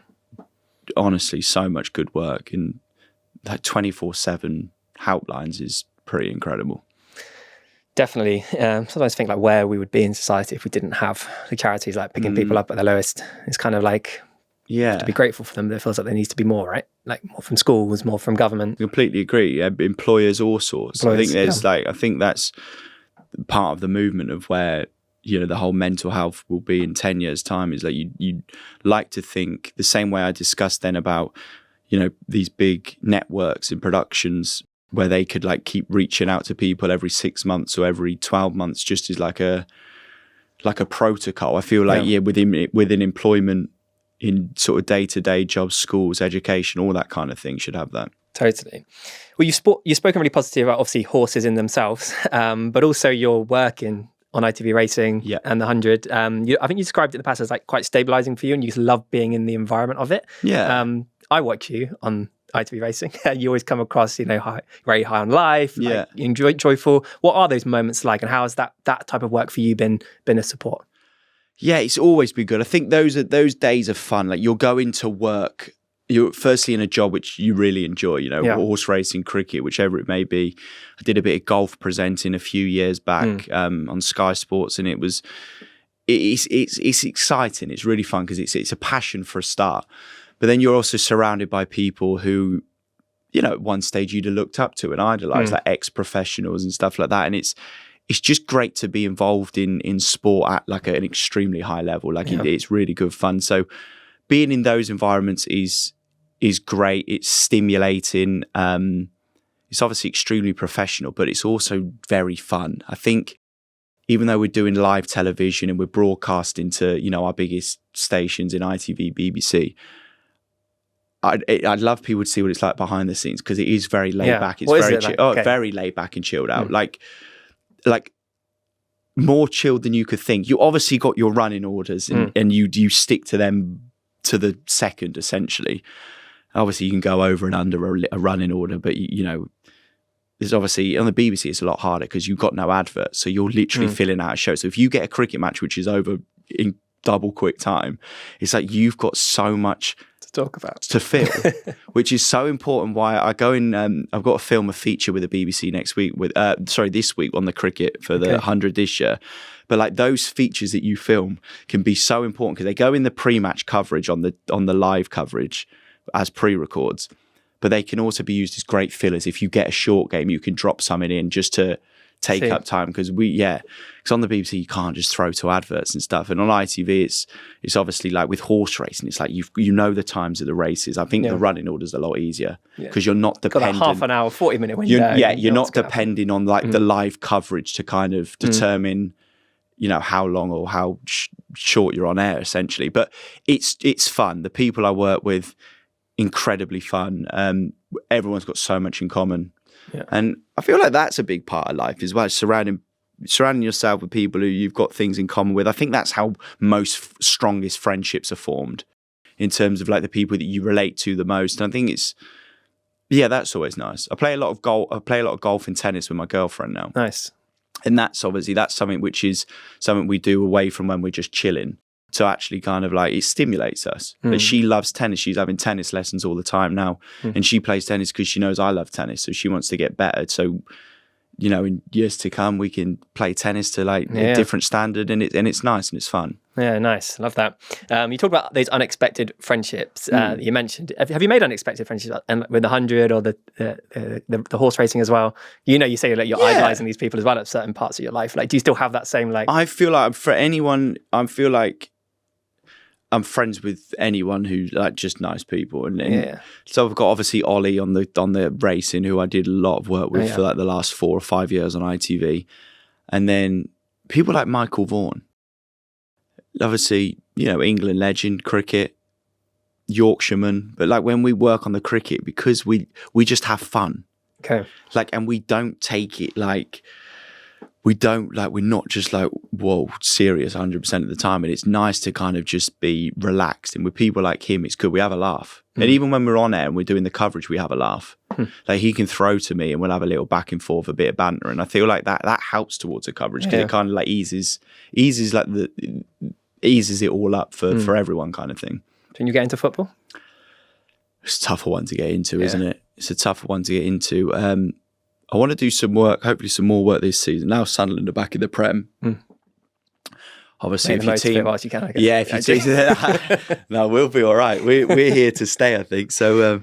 honestly, so much good work, and like 24/7 helplines is pretty incredible. Definitely. Sometimes think like where we would be in society if we didn't have the charities like picking people up at their lowest. It's kind of like, to be grateful for them, but it feels like there needs to be more, right? Like more from schools, more from government. Completely agree. Yeah, employers, all sorts. I think I think that's part of the movement of where, the whole mental health will be in 10 years' time, is like you'd like to think the same way I discussed then about, these big networks and productions where they could like keep reaching out to people every 6 months or every 12 months, just as like a protocol. I feel like within employment, in sort of day-to-day jobs, schools, education, all that kind of thing should have that. Totally. Well, you've spoken really positive about obviously horses in themselves, but also your work on ITV Racing and the 100. I think you described it in the past as like quite stabilizing for you, and you just love being in the environment of it. Yeah. I watch you on ITV Racing. You always come across, very high on life, joyful. What are those moments like, and how has that type of work for you been a support? Yeah, it's always been good. I think those days are fun. Like you're going to work, you're firstly in a job which you really enjoy, horse racing, cricket, whichever it may be. I did a bit of golf presenting a few years back on Sky Sports, and it's exciting. It's really fun because it's a passion for a start. But then you're also surrounded by people who, at one stage you'd have looked up to and idolized, like ex-professionals and stuff like that. And it's just great to be involved in sport at like an extremely high level. Like it's really good fun. So being in those environments is great. It's stimulating. It's obviously extremely professional, but it's also very fun. I think even though we're doing live television and we're broadcasting to, our biggest stations in ITV, BBC, I'd love people to see what it's like behind the scenes, because it is very laid back. It's very laid back and chilled out. Like more chilled than you could think. You obviously got your running orders and you stick to them to the second, essentially. Obviously, you can go over and under a running order, but there's obviously on the BBC it's a lot harder because you've got no advert, so you're literally filling out a show. So if you get a cricket match which is over in double quick time, it's like you've got so much talk about. to feel, which is so important. Why I go in, I've got to film a feature with the BBC next week this week on the cricket for the 100 this year. But like those features that you film can be so important because they go in the pre-match coverage on the live coverage as pre-records, but they can also be used as great fillers. If you get a short game, you can drop something in just to take up time because on the BBC you can't just throw to adverts and stuff, and on ITV it's obviously like with horse racing, it's like you know the times of the races. I think the running order's a lot easier because you're not dependent. Got that half an hour, 40-minute window. You're not depending on like the live coverage to kind of determine how long or how short you're on air essentially. But it's fun. The people I work with, incredibly fun. Everyone's got so much in common. Yeah. And I feel like that's a big part of life as well, surrounding yourself with people who you've got things in common with. I think that's how most strongest friendships are formed, in terms of like the people that you relate to the most. And I think that's always nice. I play a lot of golf and tennis with my girlfriend now. Nice. And that's something which is something we do away from when we're just chilling. So actually kind of like it stimulates us. But she loves tennis. She's having tennis lessons all the time now. And she plays tennis because she knows I love tennis. So she wants to get better. So, in years to come, we can play tennis to like a different standard, and it's nice and it's fun. Yeah, nice. Love that. You talked about those unexpected friendships that you mentioned. Have you made unexpected friendships with the 100 or the horse racing as well? You say like you're idolizing these people as well at certain parts of your life. Like, do you still have that same like? I feel like I'm friends with anyone who's like just nice people, and so I've got obviously Ollie on the racing, who I did a lot of work with for like the last 4 or 5 years on ITV, and then people like Michael Vaughan, obviously England legend, cricket, Yorkshireman, but like when we work on the cricket, because we just have fun, and we don't take it like. We're not just like, whoa, serious 100% of the time. And it's nice to kind of just be relaxed. And with people like him, it's good. We have a laugh. And even when we're on air and we're doing the coverage, we have a laugh. Like he can throw to me and we'll have a little back and forth, a bit of banter. And I feel like that helps towards the coverage because it kind of like eases it all up for everyone kind of thing. Can you get into football? It's a tougher one to get into, isn't it? It's a tougher one to get into. I want to do some work, hopefully some more work this season. Now Sunderland are back in the Prem. Obviously, if your team, you can, I guess. If your team, no, we'll be all right. We're here to stay, I think. So,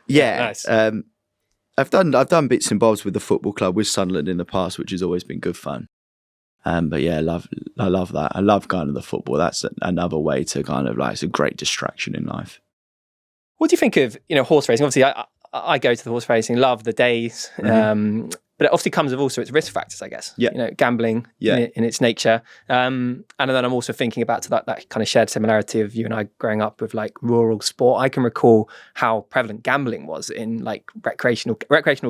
nice. I've done bits and bobs with the football club with Sunderland in the past, which has always been good fun. But yeah, I love that. I love going to the football. That's another way to kind of like, it's a great distraction in life. What do you think of horse racing? Obviously, I go to the horse racing, love the days, but it obviously comes with also its risk factors, I guess. Yeah. Gambling in its nature. And then I'm also thinking about that kind of shared similarity of you and I growing up with like rural sport. I can recall how prevalent gambling was in like recreational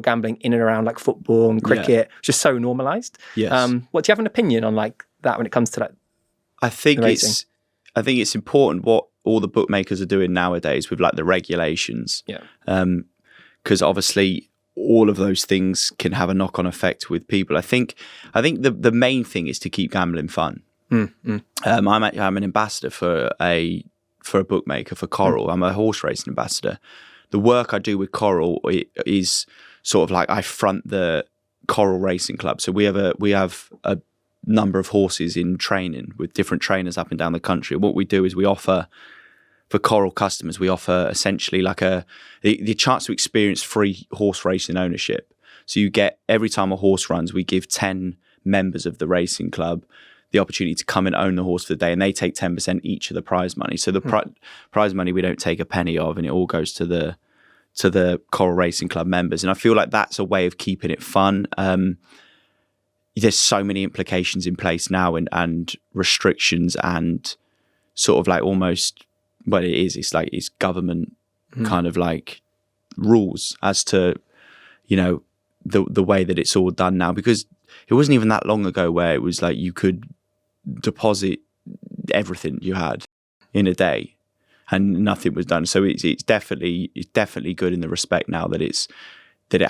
gambling in and around like football and cricket, just so normalized. Yes. What do you have an opinion on like that when it comes to like? I think it's important what all the bookmakers are doing nowadays with like the regulations. Yeah. Because obviously all of those things can have a knock-on effect with people. I think the main thing is to keep gambling fun. I'm an ambassador for a bookmaker for Coral. I'm a horse racing ambassador. The work I do with Coral is sort of like I front the Coral Racing Club. So we have a number of horses in training with different trainers up and down the country. What we do is we offer. For Coral customers, we offer essentially like the chance to experience free horse racing ownership. So you get, every time a horse runs, we give 10 members of the racing club the opportunity to come and own the horse for the day, and they take 10% each of the prize money. So the prize money we don't take a penny of, and it all goes to the Coral Racing Club members. And I feel like that's a way of keeping it fun. There's so many implications in place now and restrictions and sort of like almost. Well, it's government kind of like rules as to, the way that it's all done now, because it wasn't even that long ago where it was like you could deposit everything you had in a day and nothing was done. So it's definitely good in the respect now that it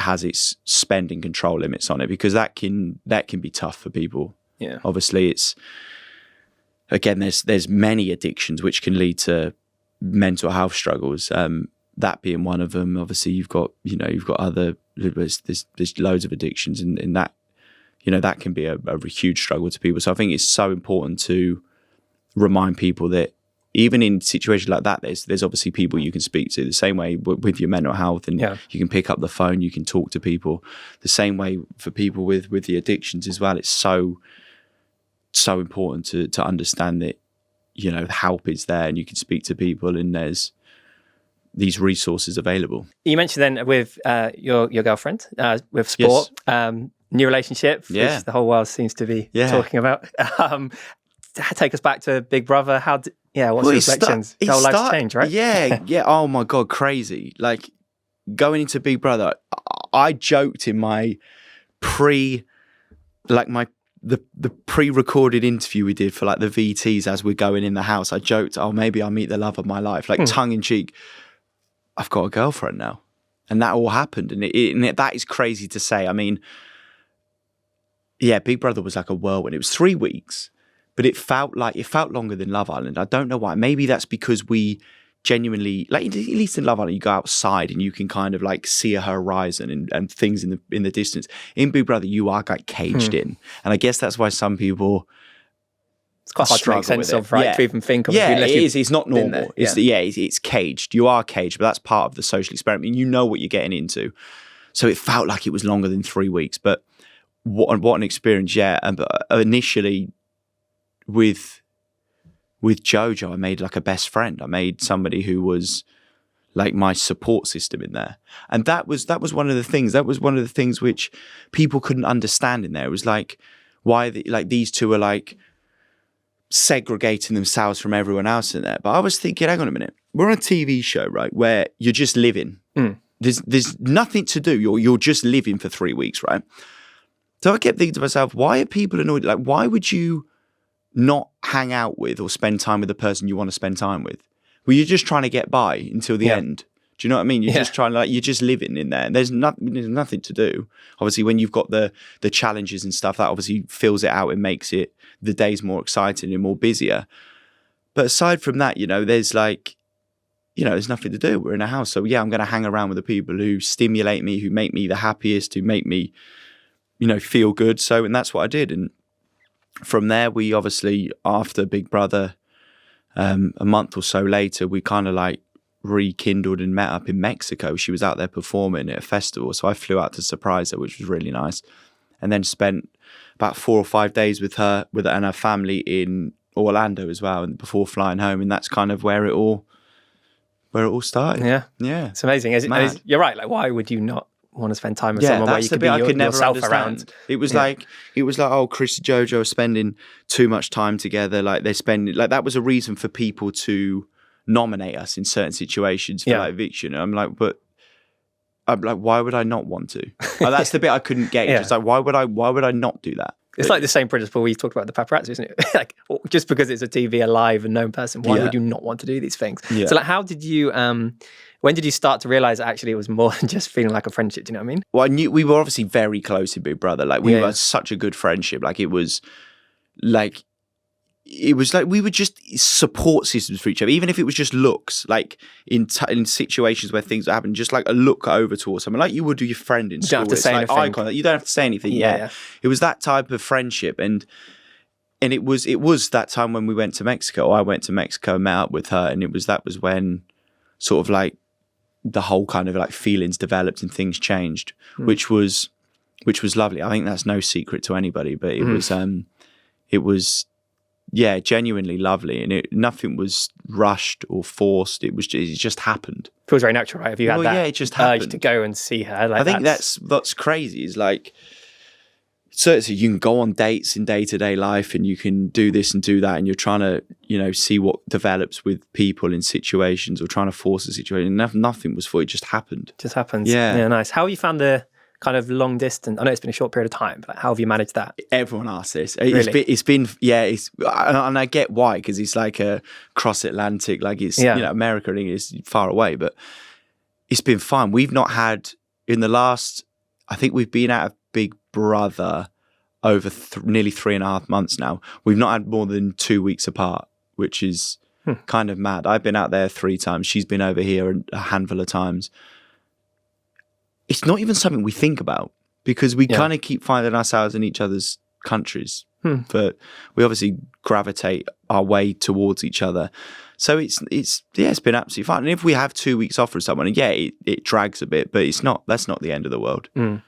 has its spending control limits on it, because that can be tough for people. Yeah. Obviously, it's, again, there's many addictions which can lead to mental health struggles. That being one of them. Obviously, you've got other. There's loads of addictions, and that that can be a huge struggle to people. So I think it's so important to remind people that even in situations like that, there's obviously people you can speak to. The same way with your mental health, and you can pick up the phone, you can talk to people. The same way for people with the addictions as well. It's so important to understand that help is there, and you can speak to people, and there's these resources available. You mentioned then with your girlfriend, with sport, new relationship, which the whole world seems to be talking about. Take us back to Big Brother. What's your reflections? How life's changed, right? Yeah. Oh my God, crazy. Like going into Big Brother, I joked in my the pre-recorded interview we did for like the VTs as we're going in the house. I joked, maybe I'll meet the love of my life. Like tongue in cheek, I've got a girlfriend now. And that all happened. And that is crazy to say. I mean, Big Brother was like a whirlwind. It was 3 weeks. But it felt longer than Love Island. I don't know why. Maybe that's because we genuinely, like at least in Love Island, you go outside and you can kind of like see a horizon and things in the distance. In Big Brother, you are like caged in, and I guess that's why some people. It's quite hard to make sense of, right? To even think of. Yeah, it is. It's not normal. It's caged. You are caged, but that's part of the social experiment. You know what you're getting into. So it felt like it was longer than 3 weeks, but what an experience! Yeah, and initially. With Jojo, I made like a best friend. I made somebody who was like my support system in there, and that was one of the things. That was one of the things which people couldn't understand in there. It was like why these two are like segregating themselves from everyone else in there. But I was thinking, hang on a minute, we're on a TV show, right, where you're just living. There's nothing to do. You're just living for 3 weeks, right? So I kept thinking to myself, why are people annoyed? Like, why would you not hang out with or spend time with the person you want to spend time with? Well, you're just trying to get by until the end. Do you know what I mean? You're just trying to, you're just living in there. And there's nothing to do. Obviously, when you've got the challenges and stuff, that obviously fills it out and makes it the days more exciting and more busier. But aside from that, there's there's nothing to do. We're in a house. So I'm going to hang around with the people who stimulate me, who make me the happiest, who make me, feel good. So, and that's what I did. And from there, we obviously, after Big Brother, a month or so later, we kind of like rekindled and met up in Mexico. She was out there performing at a festival. So I flew out to surprise her, which was really nice. And then spent about 4 or 5 days with her and her family in Orlando as well, and before flying home. And that's kind of where it all started. Yeah. It's amazing. You're right. Like, why would you not want to spend time with someone where you could be yourself around? It was like, Chris and Jojo are spending too much time together. Like they spend, like that was a reason for people to nominate us in certain situations for like eviction. And I'm like, why would I not want to? Like, that's the bit I couldn't get. It's like, why would I not do that? It's like the same principle we talked about the paparazzi, isn't it? Like, just because it's a TV, alive and known person, why would you not want to do these things? So like, how did you, when did you start to realize that actually it was more than just feeling like a friendship? Do you know what I mean? Well, I knew we were obviously very close in Big Brother. Like we were such a good friendship. Like it was like we were just support systems for each other. Even if it was just looks, like in situations where things happen, just like a look over towards someone, like you would do your friend in school. You don't have to say anything. Eye contact. You don't have to say anything. Yeah. It was that type of friendship, and it was that time when we went to Mexico. I went to Mexico, met up with her, and that was when sort of like the whole kind of like feelings developed and things changed, which was lovely. I think that's no secret to anybody, but it was genuinely lovely, and nothing was rushed or forced. It just happened. Feels very natural, right? Have you had that it just happened. urge to go and see her? Like, I think that's crazy. Is like, so you can go on dates in day-to-day life, and you can do this and do that, and you're trying to, see what develops with people in situations, or trying to force a situation. Nothing was for it; just happened. Just happens. Yeah, nice. How have you found the kind of long distance? I know it's been a short period of time, but how have you managed that? Everyone asks this. Really? It's been and I get why, because it's like a cross Atlantic, like it's America and England is far away, but it's been fine. We've not had in the last. I think we've been out of Big Brother over nearly 3.5 months now. We've not had more than 2 weeks apart, which is Kind of mad. I've been out there 3 times. She's been over here a handful of times. It's not even something we think about because we kind of keep finding ourselves in each other's countries. But we obviously gravitate our way towards each other. So it's been absolutely fun. And if we have 2 weeks off for someone, and it drags a bit, but that's not the end of the world. Like,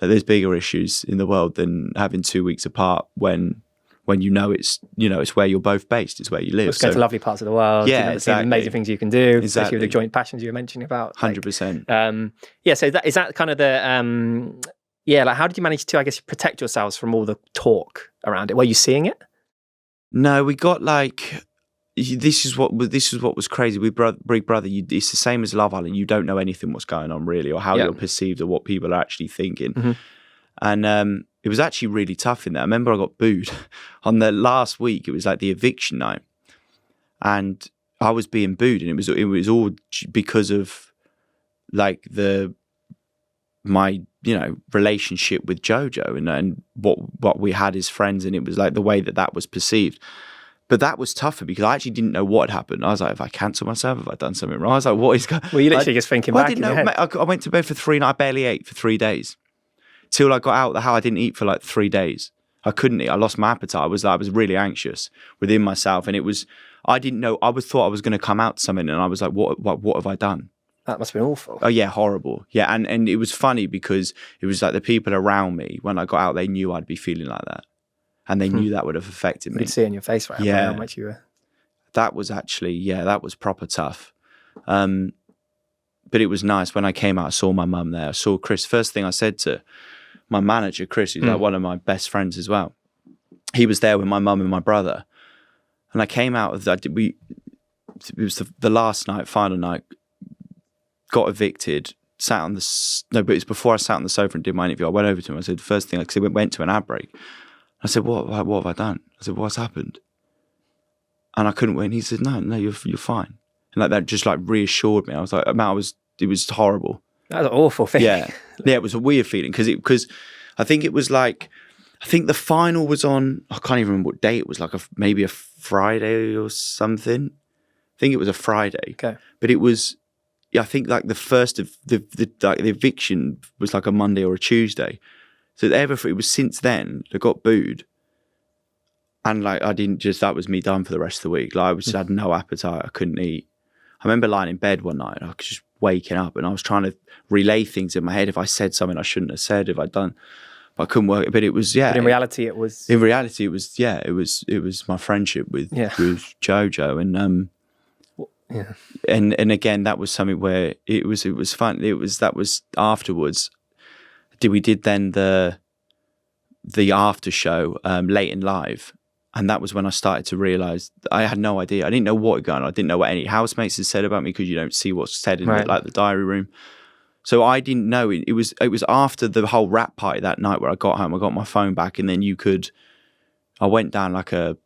there's bigger issues in the world than having 2 weeks apart when it's where you're both based, it's where you live. Let's go to lovely parts of the world. Yeah, see the amazing things you can do, especially Exactly. with the joint passions you were mentioning about. 100%. So is that kind of the like how did you manage to, I guess, protect yourselves from all the talk around it? Were you seeing it? No, we got like this is what was crazy with Big Brother. It's the same as Love Island. You don't know anything what's going on really, or how you're perceived, or what people are actually thinking. And it was actually really tough in there. I remember I got booed on the last week. It was like the eviction night, and I was being booed, and it was all because of like my relationship with Jojo and what we had as friends, and it was like the way that was perceived. But that was tougher because I actually didn't know what had happened. I was like, have I cancelled myself? Have I done something wrong? I was like, what is going on? Well, you literally just thinking back I didn't in know. your head. I went to bed for 3 nights. I barely ate for 3 days. Till I got out of the house, I didn't eat for like 3 days. I couldn't eat. I lost my appetite. I was really anxious within myself. And I didn't know. I thought I was going to come out to something. And I was like, what have I done? That must have been awful. Oh yeah, horrible. Yeah. And it was funny because it was like the people around me, when I got out, they knew I'd be feeling like that. And they knew that would have affected me. You could see it in your face, right? Yeah. How much you were. That was actually, that was proper tough. But it was nice. When I came out, I saw my mum there. I saw Chris. First thing I said to my manager, Chris, who's like one of my best friends as well. He was there with my mum and my brother. And I came out of that. It was the last night, final night, got evicted, sat on but it was before I sat on the sofa and did my interview. I went over to him. I said, the first thing, because we went to an ad break. I said, what have I done? I said, what's happened? And I couldn't win. He said, no, you're fine. And like that just like reassured me. I was like, it was horrible. That was an awful thing. Yeah, it was a weird feeling because I think it was like, I think the final was on, I can't even remember what day it was, like maybe a Friday or something. I think it was a Friday. Okay. But it was, I think like the first of the eviction was like a Monday or a Tuesday. So it was since then I got booed. And like that was me done for the rest of the week. Like I had no appetite. I couldn't eat. I remember lying in bed one night and I was just waking up and I was trying to relay things in my head. If I said something I shouldn't have said, but I couldn't work it. But it was, But in reality, it was. In reality, it was my friendship with Jojo. And, and again, that was something where it was fun. That was afterwards. We did then the after show, late and live. And that was when I started to realise I had no idea. I didn't know what was going on. I didn't know what any housemates had said about me because you don't see what's said in the diary room. So I didn't know. It was after the whole rap party that night where I got home. I got my phone back, and then I went down like a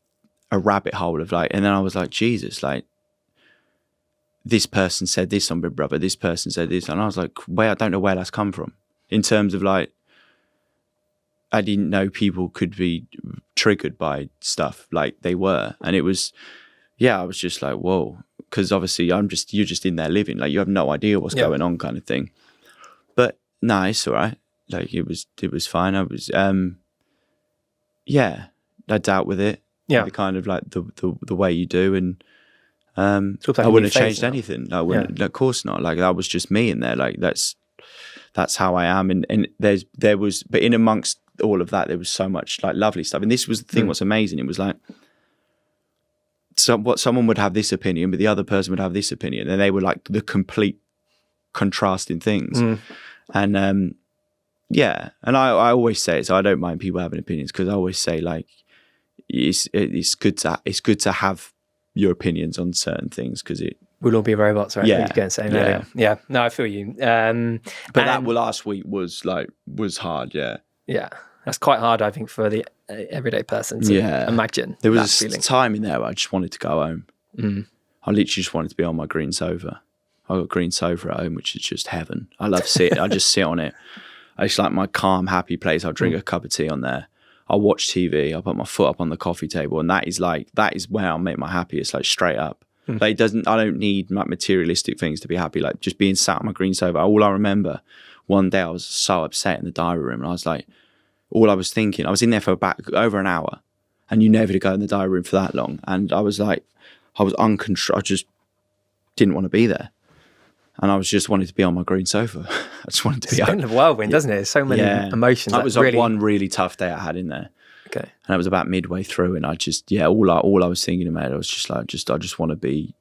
rabbit hole of like, and then I was like, Jesus, like this person said this on Big Brother. This person said this, and I was like, I don't know where that's come from. In terms of like, I didn't know people could be triggered by stuff like they were. And it was, I was just like, whoa. Because obviously you're just in there living. Like you have no idea what's going on kind of thing. But no, it's all right. Like it was fine. I was, I dealt with it. Yeah. The kind of like the way you do. And I wouldn't have changed anything. I wouldn't, of course not. Like that was just me in there. Like that's how I am. And there was, but in amongst all of that, there was so much like lovely stuff. And this was the thing, what's amazing. It was like, someone would have this opinion, but the other person would have this opinion. And they were like the complete contrasting things. And and I always say it, so I don't mind people having opinions, because I always say like, it's good to have your opinions on certain things, because it, we'll all be robots, right? Yeah. Again, saying that. Yeah. No, I feel you. But that last week was hard. Yeah. Yeah. That's quite hard, I think, for the everyday person to imagine. There was a time in there where I just wanted to go home. I literally just wanted to be on my green sofa. I got a green sofa at home, which is just heaven. I love sitting. I just sit on it. It's like my calm, happy place. I'll drink a cup of tea on there. I'll watch TV. I'll put my foot up on the coffee table. And that is where I'll make my happiest, like straight up. Like, I don't need like materialistic things to be happy. Like, just being sat on my green sofa. All I remember, one day I was so upset in the diary room, and I was like, all I was thinking, I was in there for about over an hour, and you never to go in the diary room for that long. And I was like, I was uncontrolled. I just didn't want to be there. And I was just wanted to be on my green sofa. I just wanted to be It's kind of a whirlwind, doesn't it? So many emotions. That was like one really tough day I had in there. Okay. And it was about midway through, and I just, all I was thinking about, I was just like, I just want to be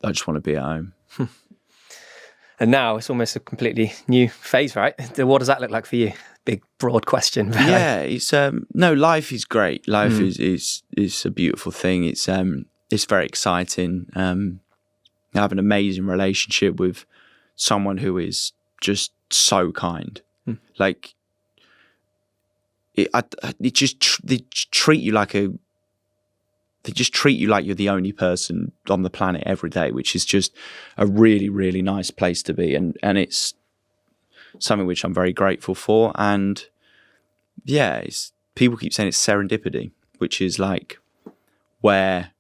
at home. And now it's almost a completely new phase, right? What does that look like for you? Big, broad question. Yeah, it's no, life is great. Life is a beautiful thing. It's very exciting. I have an amazing relationship with someone who is just so kind. Like, they treat you like you're the only person on the planet every day, which is just a really, really nice place to be. And it's something which I'm very grateful for. And yeah, people keep saying it's serendipity, which is like where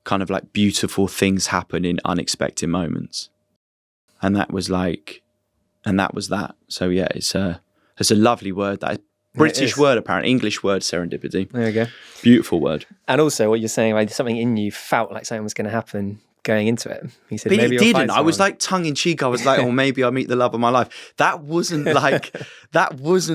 kind of like beautiful things happen in unexpected moments. And that was that. So yeah, it's a lovely word. That British word, apparently, English word, serendipity. There we go. Beautiful word. And also what you're saying, like something in you felt like something was going to happen going into it. He said, but maybe it didn't. I was like tongue in cheek. I was like, oh, maybe I'll meet the love of my life. That wasn't like, that was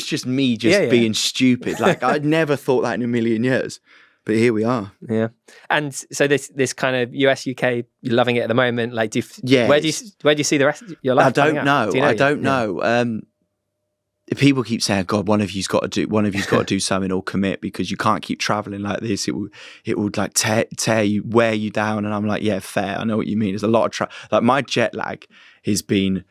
just me being stupid. Like, I'd never thought that in a million years. But here we are. Yeah. And so this kind of US, UK, you're loving it at the moment. Like, where do you see the rest of your life? I don't know. I don't know. People keep saying, God, one of you's got to do something or commit, because you can't keep traveling like this. It would like wear you down. And I'm like, yeah, fair. I know what you mean. There's a lot of like my jet lag has been,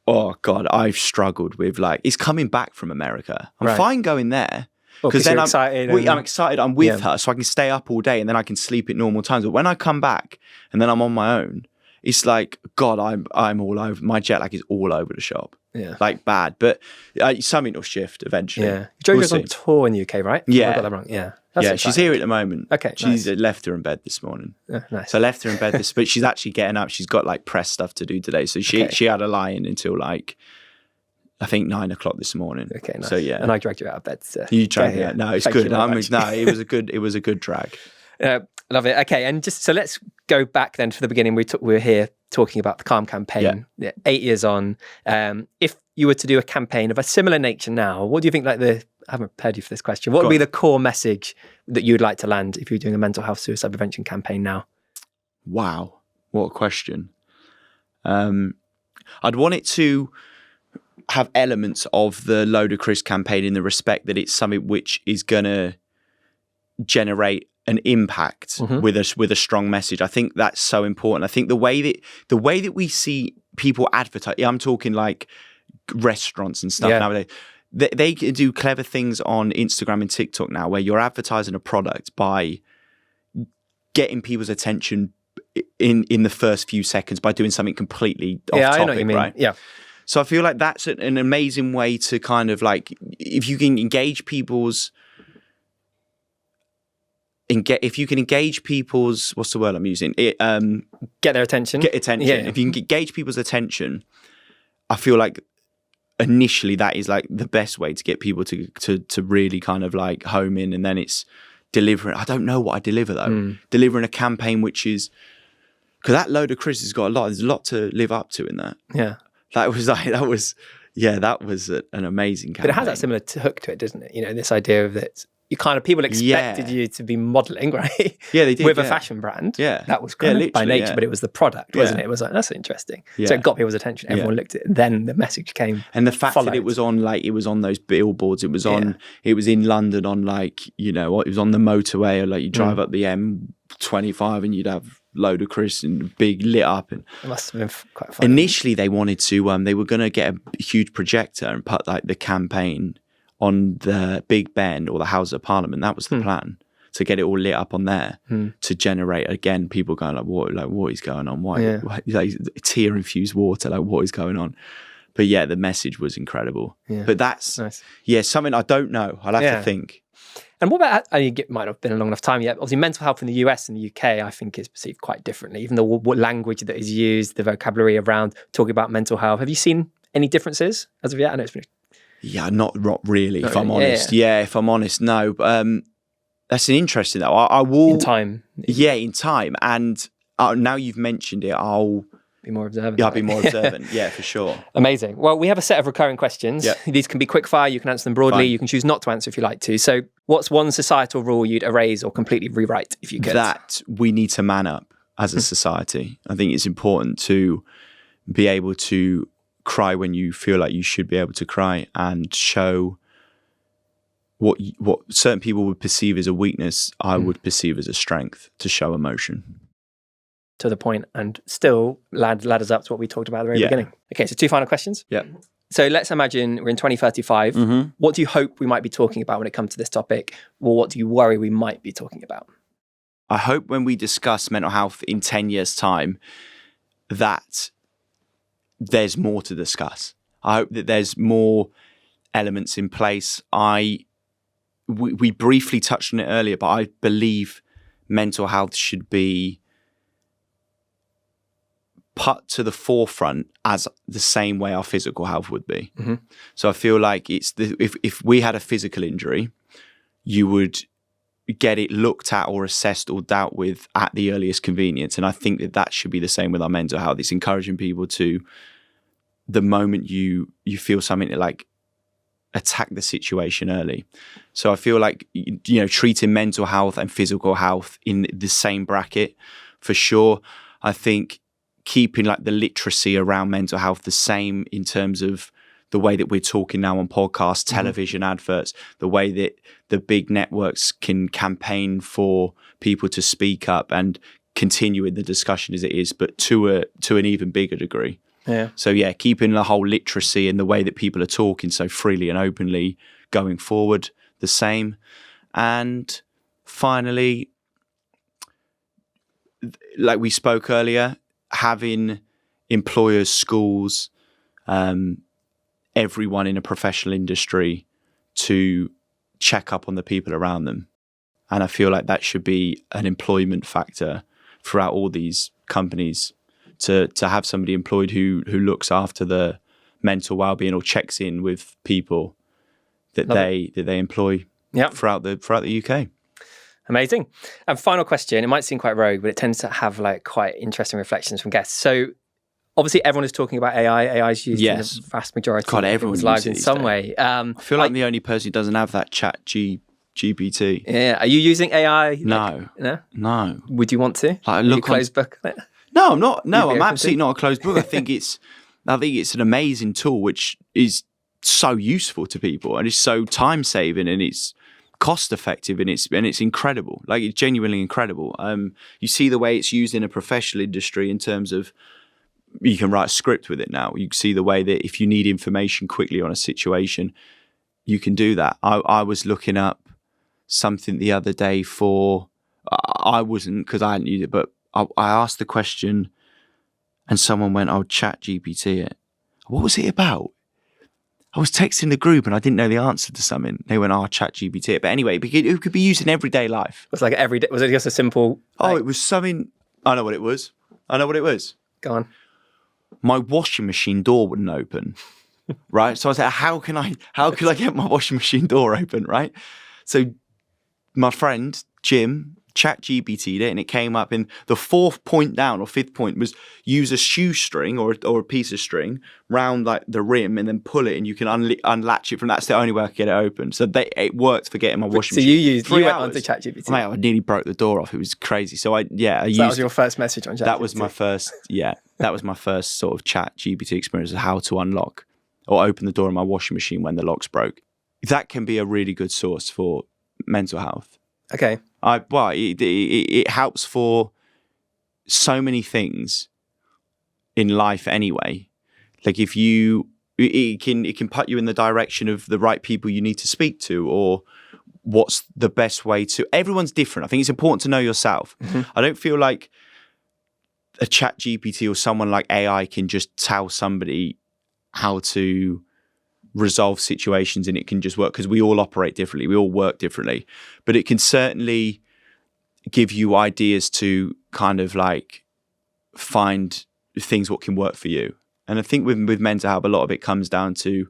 oh God, I've struggled with, like, it's coming back from America. I'm fine going there. Because then I'm excited. I'm with her, so I can stay up all day, and then I can sleep at normal times. But when I come back and then I'm on my own, it's like, God, I'm all over. My jet lag is all over the shop. Yeah, like bad. But something will shift eventually. Yeah, Jojo's on tour in the UK, right? Yeah, I got that wrong. Yeah, she's here at the moment. Okay, she's left her in bed this morning. Nice. So I left her in bed but she's actually getting up. She's got like press stuff to do today, so she had a lie-in until like, I think 9 o'clock this morning. Okay, nice. So yeah, and I dragged you out of bed. So. You dragged me out. No, it's good. It was a good drag. Love it. Okay, and just so let's go back then to the beginning. We were here talking about the Calm campaign. Yeah. 8 years on. If you were to do a campaign of a similar nature now, what do you think? I haven't prepared you for this question. What would be the core message that you'd like to land if you're doing a mental health suicide prevention campaign now? Wow, what a question. I'd want it to have elements of the Ludicrous campaign in the respect that it's something which is going to generate an impact with a strong message. I think that's so important. I think the way that we see people advertise, I'm talking like restaurants and stuff nowadays, they can do clever things on Instagram and TikTok now where you're advertising a product by getting people's attention in the first few seconds by doing something completely off topic, I know what you mean. Right? Yeah. So I feel like that's an amazing way to kind of like, if you can engage people's, what's the word I'm using? Get their attention. Get attention. Yeah. If you can gauge people's attention, I feel like initially that is like the best way to get people to really kind of like home in, and then it's delivering. I don't know what I deliver though. Delivering a campaign which is, because that load of Chris has got there's a lot to live up to in that. Yeah. That was an amazing campaign. But it has that similar hook to it, doesn't it? You know, this idea of that you kind of, people expected you to be modelling, right? Yeah, they did. With a fashion brand. Yeah. That was kind of by nature, but it was the product, wasn't it? It was like, that's interesting. Yeah. So it got people's attention. Everyone looked at it. Then the message came. And the fact that it was on those billboards, it was in London on like, you know, it was on the motorway, or like you drive up the M25 and you'd have Ludicrous and big lit up, and it must have been quite fun. Initially they wanted to they were going to get a huge projector and put like the campaign on the Big Ben or the House of Parliament. That was the plan, to get it all lit up on there to generate again people going like what is going on, why like tear infused water, like what is going on. But the message was incredible. But that's nice. Something I don't know, I'll have to think. And what about, it might not have been a long enough time yet, obviously mental health in the US and the UK, I think is perceived quite differently, even though what language that is used, the vocabulary around talking about mental health. Have you seen any differences as of yet? I know it's been... Yeah, not really, Not if I'm really. honest. Yeah, if I'm honest, no. But that's an interesting, though. I will... In time. Yeah, in time. And now you've mentioned it, I'll... Be more observant. Yeah, I'll be more observant. Yeah, for sure. Amazing. Well, we have a set of recurring questions. Yeah. These can be quick fire. You can answer them broadly. Fine. You can choose not to answer if you like to. So what's one societal rule you'd erase or completely rewrite if you could? That we need to man up as a society. I think it's important to be able to cry when you feel like you should be able to cry and show what certain people would perceive as a weakness, I would perceive as a strength to show emotion. To the point and still ladders up to what we talked about at the very beginning. Okay, so 2 final questions. Yeah. So let's imagine we're in 2035. Mm-hmm. What do you hope we might be talking about when it comes to this topic? Or what do you worry we might be talking about? I hope when we discuss mental health in 10 years' time that there's more to discuss. I hope that there's more elements in place. We briefly touched on it earlier, but I believe mental health should be put to the forefront as the same way our physical health would be. Mm-hmm. So I feel like if we had a physical injury, you would get it looked at or assessed or dealt with at the earliest convenience. And I think that should be the same with our mental health. It's encouraging people to, the moment you feel something, to like attack the situation early. So I feel like, treating mental health and physical health in the same bracket, for sure. I think keeping like the literacy around mental health the same in terms of the way that we're talking now on podcasts, television, adverts, the way that the big networks can campaign for people to speak up and continue in the discussion as it is, but to an even bigger degree. Yeah. So yeah, keeping the whole literacy and the way that people are talking so freely and openly going forward the same. And finally, like we spoke earlier, having employers, schools, everyone in a professional industry to check up on the people around them. And I feel like that should be an employment factor throughout all these companies, to have somebody employed who looks after the mental well-being or checks in with people that they employ throughout the UK. Amazing. And final question, it might seem quite rogue, but it tends to have like quite interesting reflections from guests. So obviously everyone is talking about AI. AI is used in the vast majority of people's lives in some way. I feel like I'm the only person who doesn't have that chat GPT. Yeah. Are you using AI? No. No. Would you want to? Like, look, closed book on it? No, I'm not. No, I'm absolutely not a closed book. I think it's an amazing tool which is so useful to people and it's so time saving and it's cost effective and it's incredible. Like, it's genuinely incredible. You see the way it's used in a professional industry in terms of you can write a script with it now. You see the way that if you need information quickly on a situation, you can do that. I was looking up something the other day I wasn't, because I hadn't used it, but I asked the question and someone went, "Oh, chat GPT it." What was it about? I was texting the group and I didn't know the answer to something. They went, "Oh, chat GPT it." But anyway, it could be used in everyday life. It was like everyday, was it just a simple... It was something, I know what it was. Go on. My washing machine door wouldn't open, right? So I was like, how could I get my washing machine door open, right? So my friend, Jim, chat GPT'd it and it came up in the 4th point down or 5th point was use a shoestring or a piece of string round like the rim and then pull it and you can unlatch it from that. That's the only way I could get it open. So it worked for getting my washing machine. So you went onto chat GPT. Mate, I nearly broke the door off. It was crazy. So that was your first message on chat That was my first, that was my first sort of chat GPT experience of how to unlock or open the door of my washing machine when the locks broke. That can be a really good source for mental health. Okay. It helps for so many things in life anyway. Like it can put you in the direction of the right people you need to speak to, or what's the best way to. Everyone's different. I think it's important to know yourself. Mm-hmm. I don't feel like a chat GPT or someone like AI can just tell somebody how to resolve situations and it can just work, because we all operate differently, we all work differently, but it can certainly give you ideas to kind of like find things what can work for you. And I think with mental health, a lot of it comes down to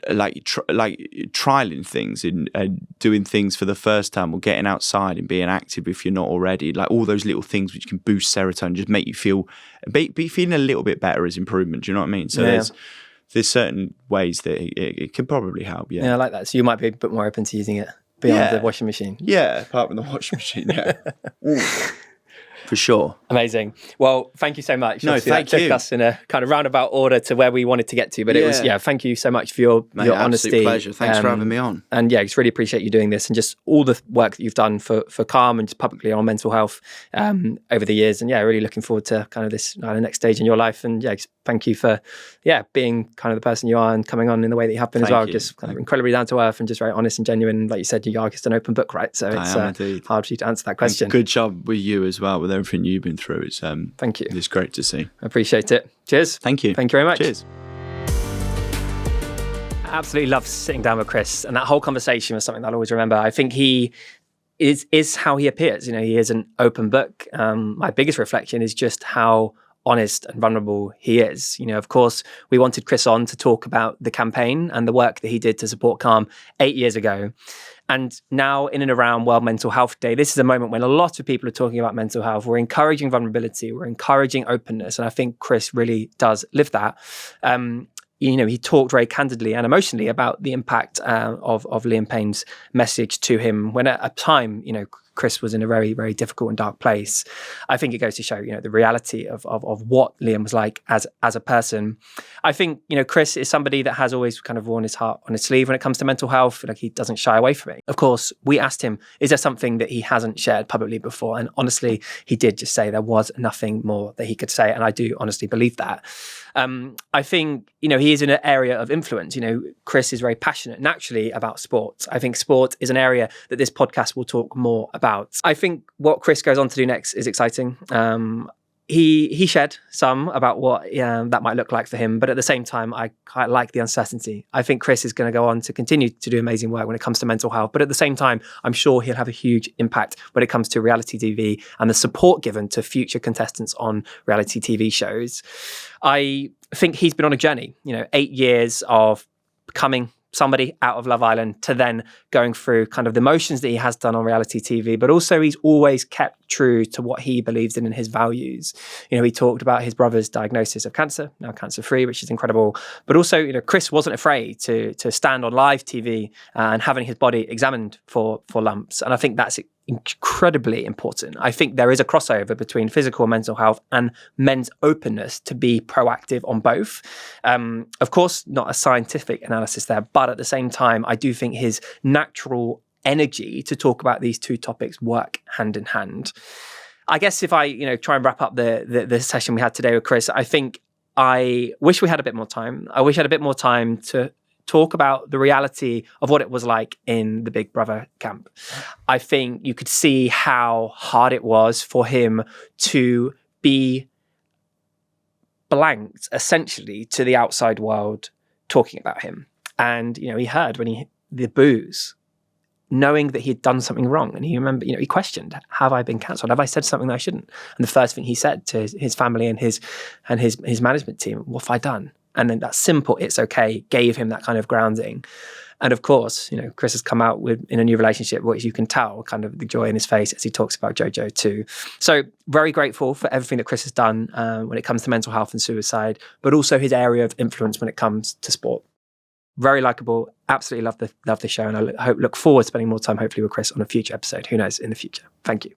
like trialing things and doing things for the first time, or getting outside and being active if you're not already, like all those little things which can boost serotonin, just make you feel be feeling a little bit better as improvement. Do you know what I mean? So there's certain ways that it can probably help. Yeah, I like that. So you might be a bit more open to using it beyond the washing machine. Yeah, apart from the washing machine. Yeah. For sure. Amazing. Well, thank you so much. No, Obviously, thank that you. took us in a kind of roundabout order to where we wanted to get to, but it was, thank you so much for your honesty. Absolute pleasure. Thanks for having me on. And yeah, just really appreciate you doing this and just all the work that you've done for Calm and just publicly on mental health over the years. And yeah, really looking forward to kind of this next stage in your life. And yeah, just thank you for being kind of the person you are and coming on in the way that you have been as well. Just kind of incredibly down to earth and just very honest and genuine. Like you said, you are just an open book, right? So it's hard for you to answer that question. Good job with you as well, with everything you've been through. It's thank you. It's great to see. I appreciate it. Cheers. Thank you. Thank you very much. Cheers. I absolutely love sitting down with Chris, and that whole conversation was something that I'll always remember. I think he is how he appears. He is an open book. My biggest reflection is just how honest and vulnerable he is. Of course, we wanted Chris on to talk about the campaign and the work that he did to support Calm 8 years ago. And now, in and around World Mental Health Day, this is a moment when a lot of people are talking about mental health. We're encouraging vulnerability, we're encouraging openness, and I think Chris really does live that. He talked very candidly and emotionally about the impact of Liam Payne's message to him when at a time, Chris was in a very, very difficult and dark place. I think it goes to show, the reality of what Liam was like as a person. I think, Chris is somebody that has always kind of worn his heart on his sleeve when it comes to mental health. Like, he doesn't shy away from it. Of course, we asked him, is there something that he hasn't shared publicly before? And honestly, he did just say there was nothing more that he could say. And I do honestly believe that. I think, he is in an area of influence. Chris is very passionate naturally about sports. I think sport is an area that this podcast will talk more about. I think what Chris goes on to do next is exciting. He shared some about what that might look like for him, but at the same time, I quite like the uncertainty. I think Chris is going to go on to continue to do amazing work when it comes to mental health, but at the same time, I'm sure he'll have a huge impact when it comes to reality TV and the support given to future contestants on reality TV shows. I think he's been on a journey, 8 years of becoming somebody out of Love Island to then going through kind of the motions that he has done on reality TV, but also he's always kept true to what he believes in and his values. He talked about his brother's diagnosis of cancer, now cancer-free, which is incredible. But also, Chris wasn't afraid to stand on live TV and having his body examined for lumps. And I think that's incredibly important. I think there is a crossover between physical and mental health and men's openness to be proactive on both. Of course, not a scientific analysis there, but at the same time, I do think his natural energy to talk about these two topics work hand in hand. I guess if I, try and wrap up the session we had today with Chris, I think I wish we had a bit more time. I wish I had a bit more time to talk about the reality of what it was like in the Big Brother camp. I think you could see how hard it was for him to be blanked, essentially, to the outside world talking about him. And, he heard the boos, knowing that he'd done something wrong. And he remembered, he questioned, have I been cancelled? Have I said something that I shouldn't? And the first thing he said to his family and his management team, what have I done? And then that simple, it's okay, gave him that kind of grounding. And of course, Chris has come out in a new relationship, which you can tell kind of the joy in his face as he talks about Jojo too. So very grateful for everything that Chris has done when it comes to mental health and suicide, but also his area of influence when it comes to sport. Very likable, absolutely love the show. And I look forward to spending more time hopefully with Chris on a future episode. Who knows, in the future. Thank you.